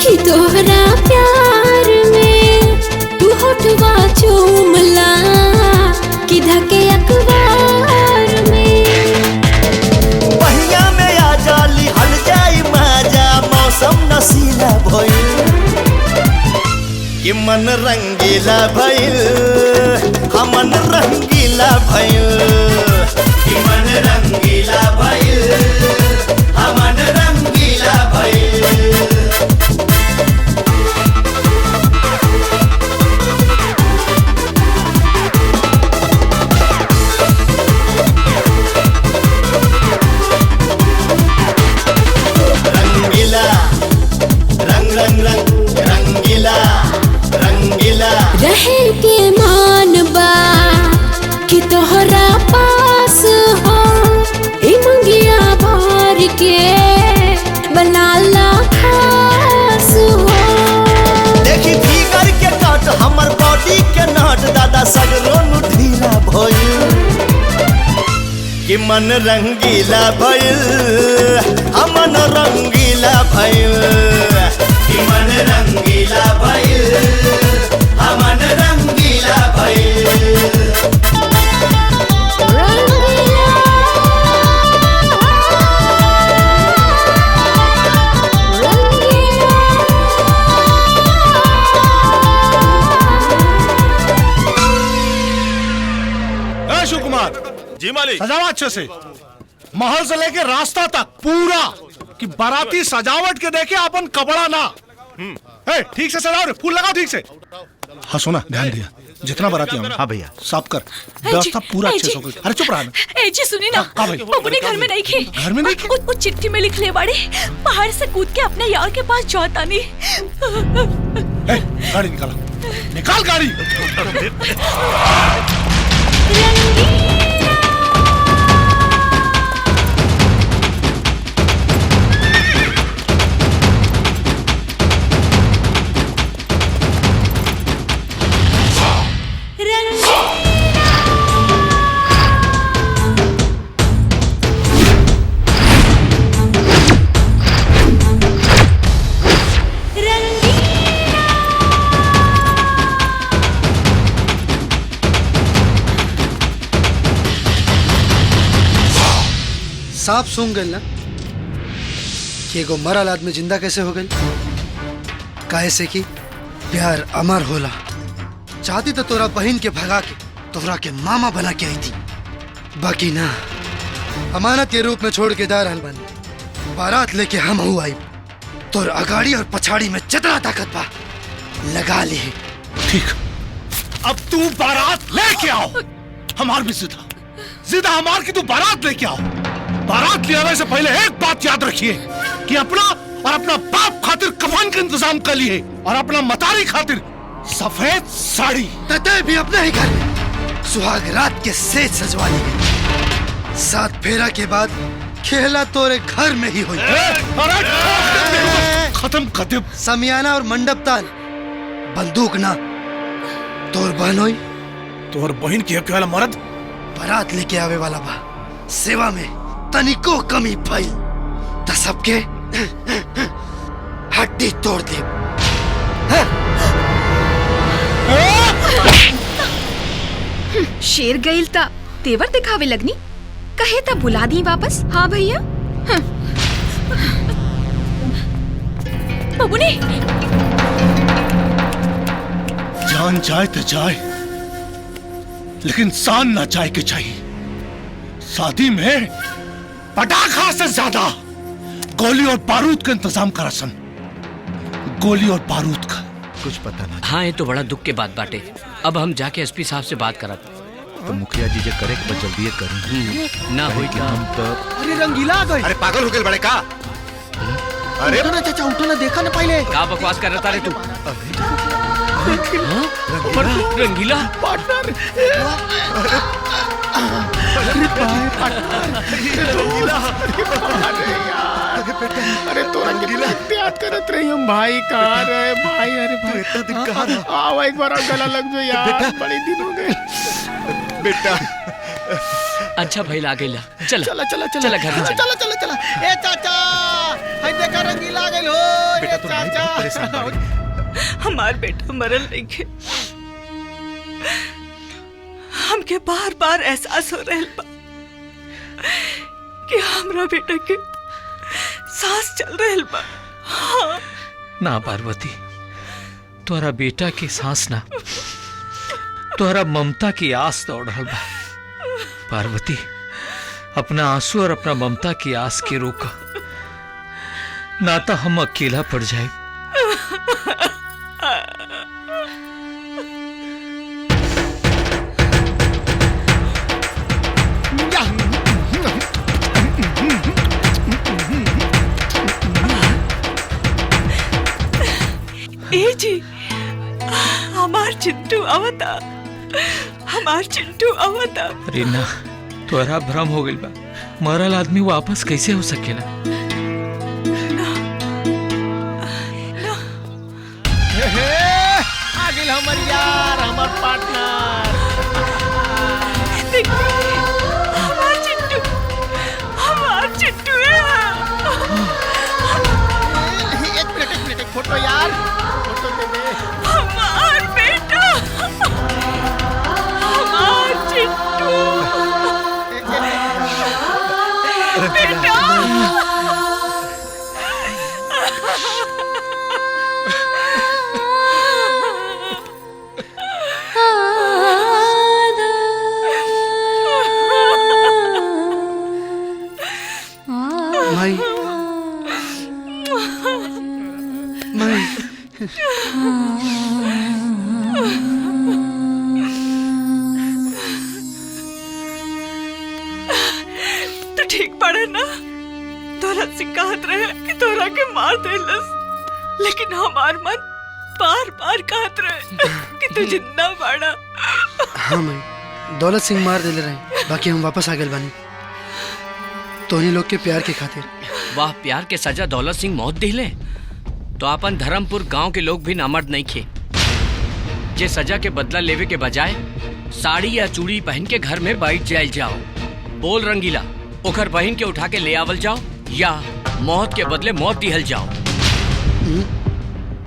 Speaker 17: कि तोहरा प्यार में तू होठवा चूमला कि धके अखबार में।
Speaker 11: पहिया में आ जाली हल जाई माजा मौसम नसीला भइल कि मन रंगीला भइल, हमन रंगीला भइल कि मन रंगीला भइल, हमन रंगीला भइल। रंगीला रंग रंग रंग रंगीला रंगीला
Speaker 17: रहे के मान बा कि तोहरा पास हो, ई मंगिया भर के बनाला खास हो।
Speaker 11: देखी फिगर के कट हमर बॉडी के नट दादा सगरो नु ढीला भइल कि मन रंगीला भइल, हमन रंगीला भइल कि मन रंगीला भइल, हमन रंगीला भइल।
Speaker 5: शिव कुमार
Speaker 3: जी मालिक।
Speaker 5: सजावा अच्छे से, महल से लेके रास्ता तक पूरा कि बाराती सजावट के देखे अपन कपड़ा ना। ठीक से सजाओ रे, फूल लगाओ ठीक से। हाँ सुना, ध्यान दिया, जितना बाराती होंगे हाँ भैया साफ कर, व्यवस्था पूरा अच्छे से होगी। अरे चुप रहा ना।
Speaker 19: ए जी सुनी ना,
Speaker 5: हाँ भाई।
Speaker 19: बबुनी घर में नहीं खे।
Speaker 5: घर में नहीं खे?
Speaker 19: उस चिट्ठी में लिख ले बाड़े, पहाड़ से कूद के अपने यार के पास जाता नहीं।
Speaker 5: गाड़ी निकाला, निकाल गाड़ी।
Speaker 8: साफ सूंघ गई ना कि एगो मरल आदमी जिंदा कैसे हो गई। काहे से कि प्यार अमर होला। चाहती तो तोरा बहन के भगा के तोरा के मामा बना के आई थी, बाकी ना, अमानत के रूप में छोड़ के जा रहल बानी। बारात लेके हम हूँ आई, तोर अगाड़ी और पछाड़ी में जितना ताकत बा लगा ली।
Speaker 5: ठीक, अब तू बारात लेके आओ। हमार भी जिदा हमार की तू बारात लेके आओ। बारात ले आने से पहले एक बात याद रखिए कि अपना और अपना बाप खातिर कफन का इंतजाम कर लिए और अपना मतारी खातिर सफेद साड़ी।
Speaker 8: तते भी अपने ही घर में सुहाग रात के सेज सजवा ली गई। 7 फेरा के बाद खेला तोरे घर में ही हुई।
Speaker 5: खत्म कर दे।
Speaker 8: समियाना और मंडप तान, बंदूक ना। तोर बहन होई,
Speaker 5: तोर बहन की वाला मर्द
Speaker 8: बारात लेके आवे वाला बा। सेवा में तनिको कमी भइल त सबके हड्डी तोड़ दे।
Speaker 12: शेर गईल ता तेवर दिखावे लगनी, कहे ता बुला दी वापस। हाँ भैया।
Speaker 19: बबुनी,
Speaker 5: जान जाए तो जाए, लेकिन शान ना जाए के चाहिए। शादी में पटाखा से ज्यादा गोली और बारूद का इंतजाम करा सन। गोली और बारूद का
Speaker 7: कुछ पता ना।
Speaker 2: हाँ, ये तो बड़ा दुख के बात बाटे। अब हम जाके एसपी साहब से बात करत।
Speaker 7: तो मुखिया जी जे करे के जल्दी करें
Speaker 2: ना होई का
Speaker 7: हम तो।
Speaker 9: अरे रंगीला आ गई।
Speaker 3: अरे पागल हो गए बड़े का?
Speaker 9: अरे उठो ना चाचा, उठो ना, देखा ना पहले।
Speaker 2: क्या बकवास कर रहा रे तू? रंगीला
Speaker 9: पार्टनर। अरे तो रंगीला याद करत रही हम भाई। कहाँ रहे भाई? अरे भाई
Speaker 7: इतना दिन कहाँ रहा?
Speaker 9: आओ एक बार गला लग जाओ यार, बड़े दिन हो गए
Speaker 7: बेटा।
Speaker 2: अच्छा भाई ला गई। चल
Speaker 9: चला चला चला
Speaker 2: चला घर में चल।
Speaker 9: चला चला चला। ए चाचा, हाय देखा रंगीला आ गई हो।
Speaker 7: बेटा तो नहीं बहुत परेशान बाड़ी।
Speaker 6: हमार बेटा मरल नहीं के। हमके बार बार एहसास हो रहल बा कि हमरा बेटा के सांस चल रहल बा। हाँ।
Speaker 4: ना पार्वती, तोरा बेटा की सांस ना, तोरा ममता की आस दौड़ रहल बा। पार्वती, अपना आंसू और अपना ममता की आस के रोक, ना तो हम अकेला पड़ जाए।
Speaker 6: ए जी, हमार चिंटू आवता, हमार चिंटू आवता।
Speaker 4: अरे ना, तोरा भ्रम हो गई बा। मरल आदमी वापस कैसे हो सकेला?
Speaker 9: आ गई हमार यार, हमार पार्टनर।
Speaker 6: हमार चिंटू, हमार चिंटू है।
Speaker 9: एक मिनट, एक फोटो यार, फोटो दे दे।
Speaker 6: हमार बेटा, हमार चिंटू, बेटा।
Speaker 8: माई, माई।
Speaker 6: तो ठीक पड़े ना? तोरा से कहत रहे कि तोरा के मार देलस, लेकिन हमार मन बार बार कहत रहे कि तू जिंदा बाड़ा।
Speaker 8: हाँ माई, दौलत सिंह मार देले रहे, बाकी हम वापस आ गए बानी तोहनी लोग के प्यार के खातिर।
Speaker 2: वाह, प्यार के सजा दौलत सिंह मौत दिले तो अपन धर्मपुर गांव के लोग भी नामर्द नहीं खे। जे सजा के बदला लेवे के बजाय साड़ी या चूड़ी पहन के घर में बैठ जाए जाओ। बोल रंगीला, ओकर बहन के उठा के ले आवल जाओ या मौत के बदले मौत दिहल जाओ।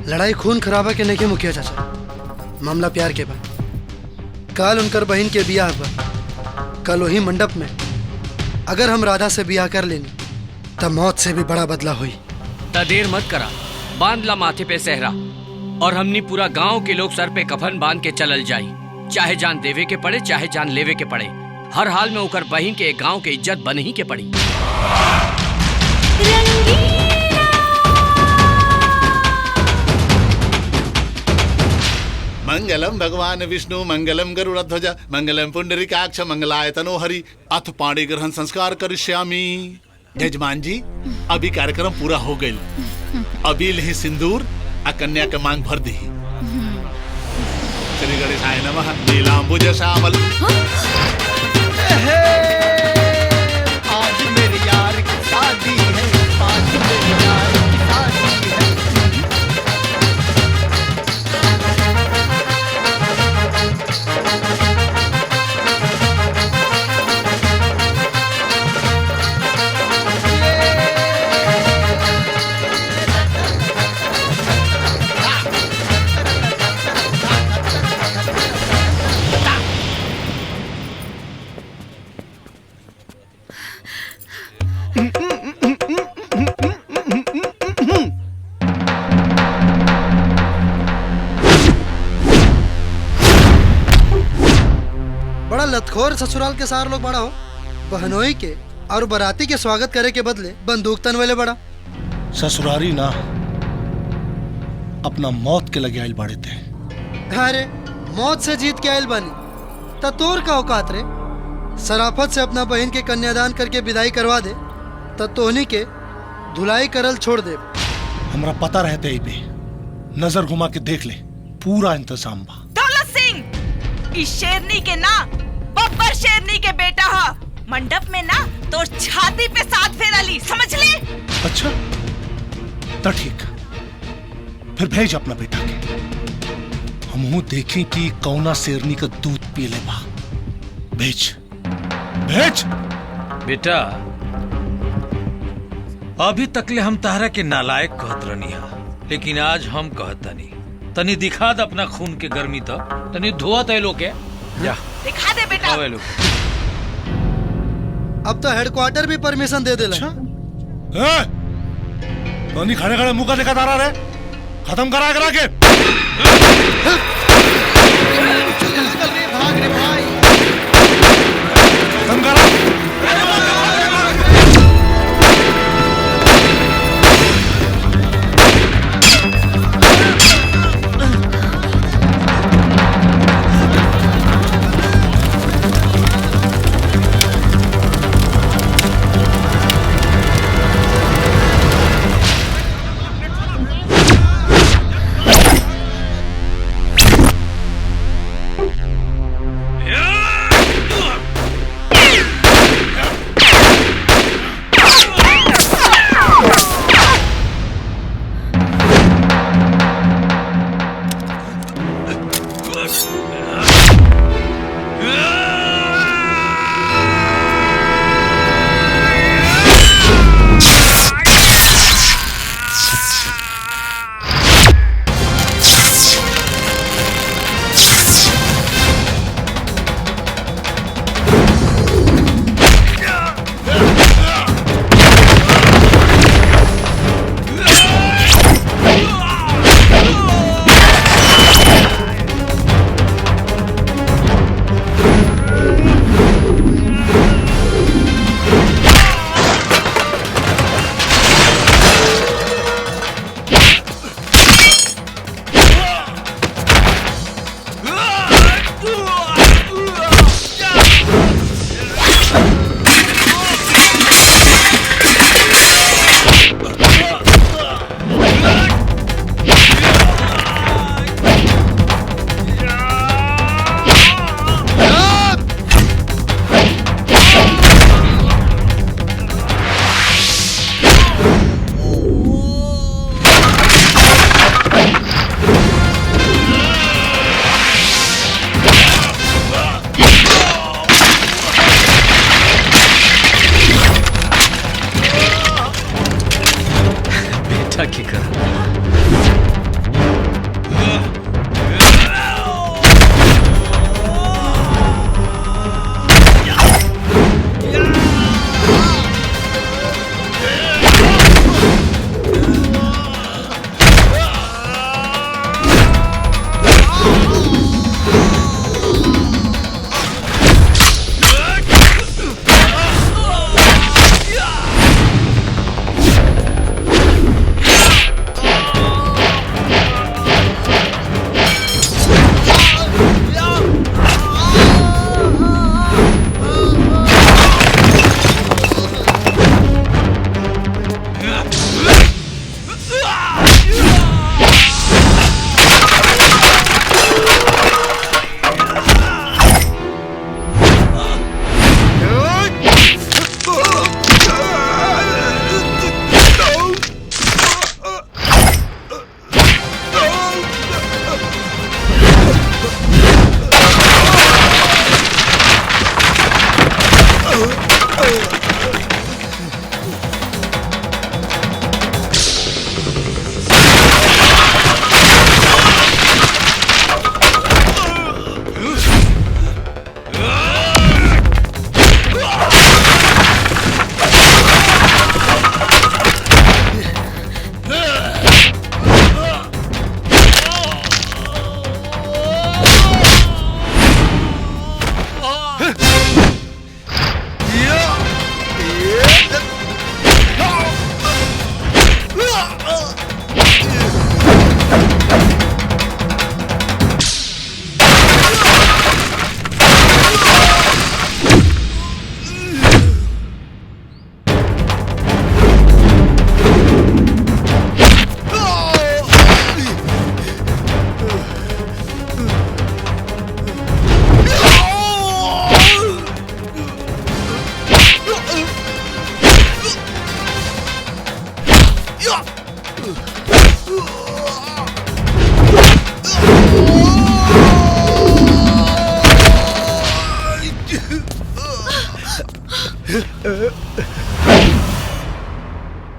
Speaker 8: लड़ाई खून खराबा के नहीं के मुखिया चाचा, मामला प्यार के बा। कल उनकर बहन के बियाह बा, कल वही मंडप में अगर हम राधा से ब्याह कर लेनी तब मौत से भी बड़ा बदला हुई।
Speaker 2: ता देर मत करा, बांध ला माथे पे सहरा और हमनी पूरा गांव के लोग सर पे कफन बांध के चलल जाई, चाहे जान देवे के पड़े चाहे जान लेवे के पड़े। हर हाल में ओकर बहिन के गांव के इज्जत बन ही के पड़ी।
Speaker 21: मंगलम भगवान विष्णु मंगलम गरुड़ध्वज मंगलम पुंडरीकाक्ष मंगलाय तनोहरि अथ पाणी ग्रहण संस्कार करिष्यामि। यजमान जी, अभी कार्यक्रम पूरा हो गई, अभी लही सिंदूर आ कन्या के मांग भर दी। श्री गणेशाय नमः। नीलांबुज श्यामल।
Speaker 9: आज मेरे यार की शादी है, आज मेरे यार की शादी है।
Speaker 8: बड़ा लतखोर ससुराल के सार लोग बड़ा हो। बहनोई के और बराती के स्वागत करे के बदले बंदूक तन वाले बड़ा।
Speaker 5: ससुरारी ना, अपना मौत के लगे आयल बाड़े थे।
Speaker 8: अरे मौत से जीत के आयल बानी ता तोर का औकात रे। सराफत से अपना बहन के कन्यादान करके विदाई करवा दे ता तोहनी के धुलाई करल छोड़ दे।
Speaker 5: हमरा पता रहते ही पे नजर घुमा के देख ले, पूरा इंतजाम बा।
Speaker 19: दौलत सिंह इस शेरनी के ना बब्बर शेरनी के बेटा हा। मंडप में ना तो छाती पे साथ फेरा ली, समझ ले।
Speaker 5: अच्छा तो ठीक, फिर भेज अपना बेटा के, हमहू देखें कि कौना शेरनी का दूध पी ले बा। भेज भेज।
Speaker 4: बेटा, अभी तकले हम तारा के नालायक कहत रहनी हा, लेकिन आज हम कहतनी तनी दिखा द अपना खून के गर्मी तो तनी धोआ तय लोग के जा
Speaker 19: दिखा दे बेटा।
Speaker 4: आवे लोग।
Speaker 8: अब तो हेडक्वार्टर भी परमिशन दे देला।
Speaker 5: तो नहीं खड़े खड़े मुंह का देखा तारा रे, खत्म करा करा के।
Speaker 9: भाग रे भाई।
Speaker 5: खत्म करा।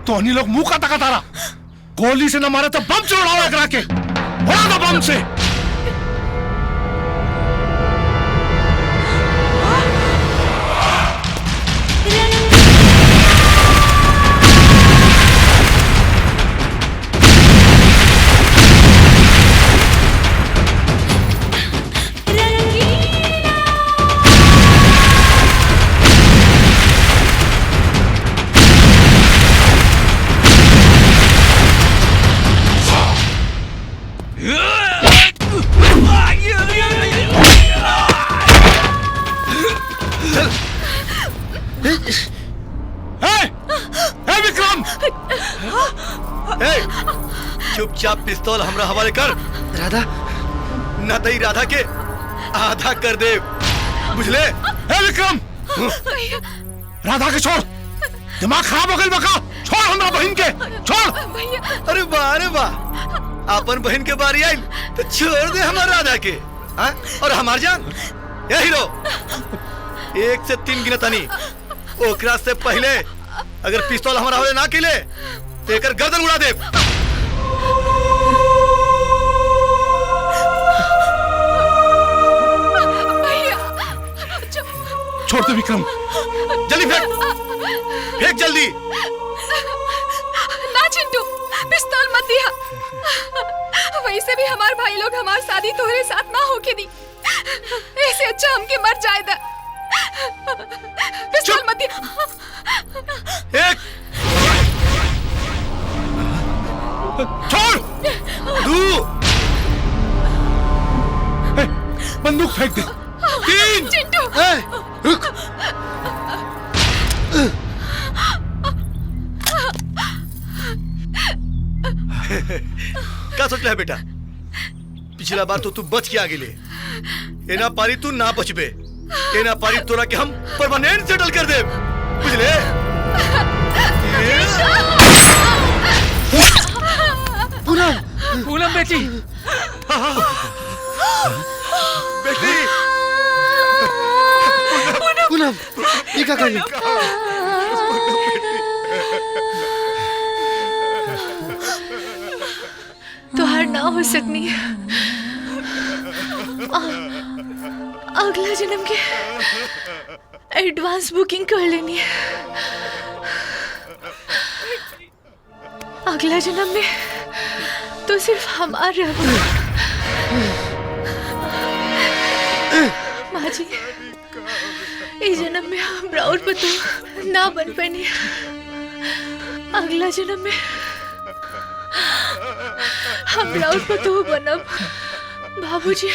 Speaker 5: तो अन्य लोग मुंह का तका तारा गोली से न मारे तो बम से उड़ाओ करा के उड़ा दो बम से।
Speaker 10: चुपचाप पिस्तौल हमरा हवाले कर।
Speaker 8: राधा
Speaker 10: न तई राधा के आधा कर दे, बुझले?
Speaker 5: ए विक्रम, राधा के छोड़, दिमाग खराब हो गई बका। छोड़ हमरा बहन के, छोड़।
Speaker 10: अरे वाह, अरे वाह, अपन बहन के बारी आई तो छोड़ दे हमार राधा के। हाँ? और हमार जान ये हीरो 1 से 3 गिनत तनी, ओकरा से पहले अगर पिस्तौल हमारा हवाले ना किले तो एकर गर्दन उड़ा दे।
Speaker 5: छोड़ दे विक्रम,
Speaker 10: जल्दी फेंक, फेंक जल्दी।
Speaker 12: ना चिंटू, पिस्तौल मत दिया। वैसे भी हमारे भाई लोग हमारी शादी तोहरे साथ ना होके दी, ऐसे अच्छा हमके मर जाए दा। पिस्तौल मत दिया।
Speaker 10: एक, छोड़, 2,
Speaker 5: बंदूक फेंक दे।
Speaker 10: 3,
Speaker 12: चिंटू,
Speaker 5: रुक।
Speaker 10: क्या सोच रहा है बेटा? पिछला बार तो तू बच के आ गेले, एना पारी तू ना बचबे। एना पारी तोरा के हम परमानेंट सेटल कर दे, बुझले?
Speaker 4: पूनम बेटी,
Speaker 10: बेटी,
Speaker 8: पूनम, ये क्या कर रही?
Speaker 22: तुहार ना हो सकनी अगला जन्म के एडवांस बुकिंग कर लेनी है। अगला जन्म में तो सिर्फ हमार रहो। माँ जी, इस जन्म में हम राउर पतू ना बन पानी, अगला जन्म में हम राउर पतू बनब। बाबूजी,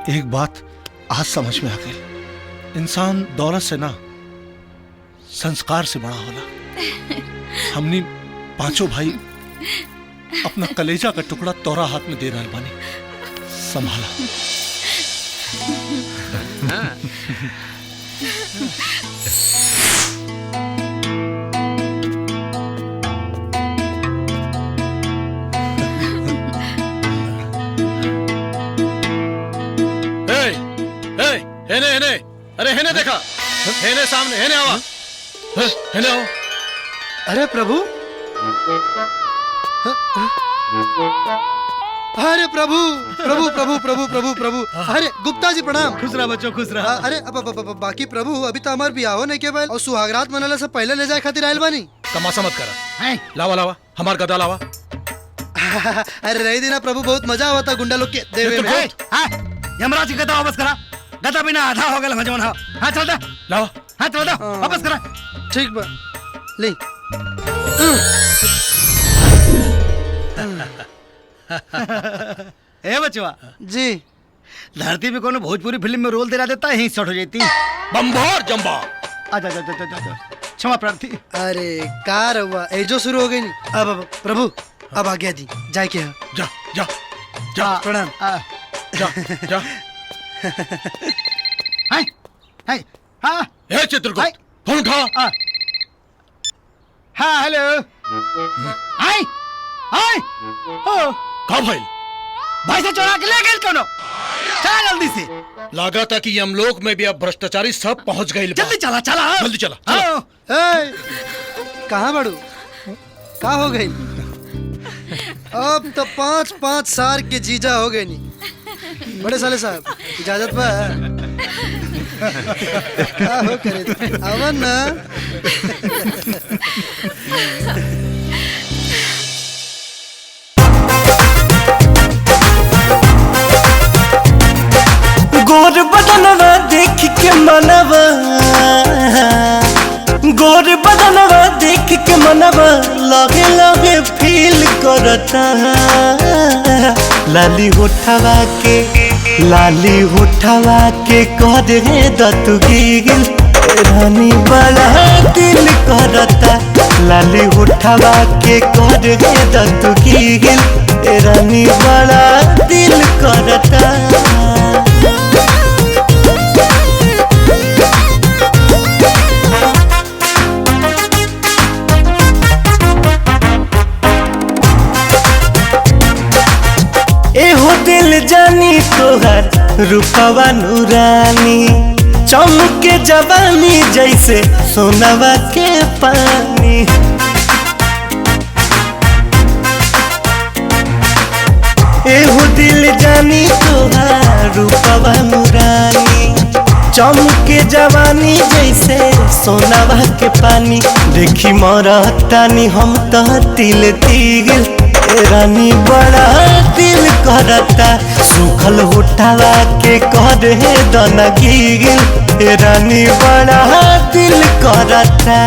Speaker 5: एक बात आज समझ में आ गई, इंसान दौलत से ना संस्कार से बड़ा होला। हमनी पांचों भाई अपना कलेजा का टुकड़ा तोरा हाथ में दे रहा बानी, संभाला।
Speaker 13: हेने हेने, अरे हेने देखा, हेने सामने, हेने आवा, हेने आओ।
Speaker 8: अरे प्रभु, अरे प्रभु प्रभु प्रभु प्रभु प्रभु प्रभु, अरे गुप्ता जी प्रणाम।
Speaker 15: खुश रहा बच्चों, खुश रहा।
Speaker 8: अरे बाकी प्रभु, अभी तो हमार बियाह नहीं के बाद और सुहागरात मनाला से पहले ले जाए खातिर आयल बानी।
Speaker 13: तमाशा मत करा, लावा लावा, हमार गदा लावा।
Speaker 8: अरे रही देना प्रभु, बहुत मजा हुआ था गुंडा लोग के देवे में।
Speaker 15: यमराज की गदा वापस करा, गदा बिना आधा हो गया मजवन। हाँ चल दे,
Speaker 13: लावा,
Speaker 15: हाँ चल दे, वापस करा।
Speaker 8: ठीक बा, ले।
Speaker 15: ए बचवा
Speaker 8: जी,
Speaker 15: धरती में कोनो भोजपुरी फिल्म में रोल दे देता यहीं शॉर्ट हो जाती।
Speaker 13: बम्बार जम्बा।
Speaker 15: आजा जा जा जा जा, क्षमा प्रार्थी।
Speaker 8: अरे कार हुआ, एजो शुरू हो गई नहीं। अब प्रभु, अब आ गया जी, जाए के
Speaker 13: जा जा जा,
Speaker 8: प्रणाम।
Speaker 13: जा जा।
Speaker 15: हाय हाय, हाँ
Speaker 13: ए चित्रगुप्त, फोन उठा।
Speaker 15: हाँ हेलो, हाय हाय, ओ
Speaker 13: का भाई?
Speaker 15: भाई से चोरा के ले गए कोनो, चला जल्दी से।
Speaker 13: लगा था कि यमलोक में भी अब भ्रष्टाचारी सब पहुंच गए।
Speaker 15: जल्दी चला चला,
Speaker 13: जल्दी चला।
Speaker 8: कहाँ बड़ू, का हो गई? अब तो 5-5 साल के जीजा हो गए नहीं। बड़े साले साहब, इजाजत बा? का हो करे अवन ना।
Speaker 11: गोर बदनवा देख के मनवा, गोर बदनवा देख के मनवा लगे लगे फील करता। लाली होठवा के, लाली होठवा के कह दे दतुगील, रानी बड़ा दिल करता। लाली होठवा के कह दे दतुगील, रानी बड़ा दिल करता। एहो दिल जानी तोहर रूपवा नूरानी, चमके जवानी जैसे सोनवा के पानी। एहो दिल जानी तोहर रूपवा नूरानी, चमके जवानी जैसे सोनवा के पानी। देखी मरतानी हम तो तिल तिल, रानी बड़ा दिल करता। सूखल होठवा के कह दे दनगील, रानी बड़ा दिल करता।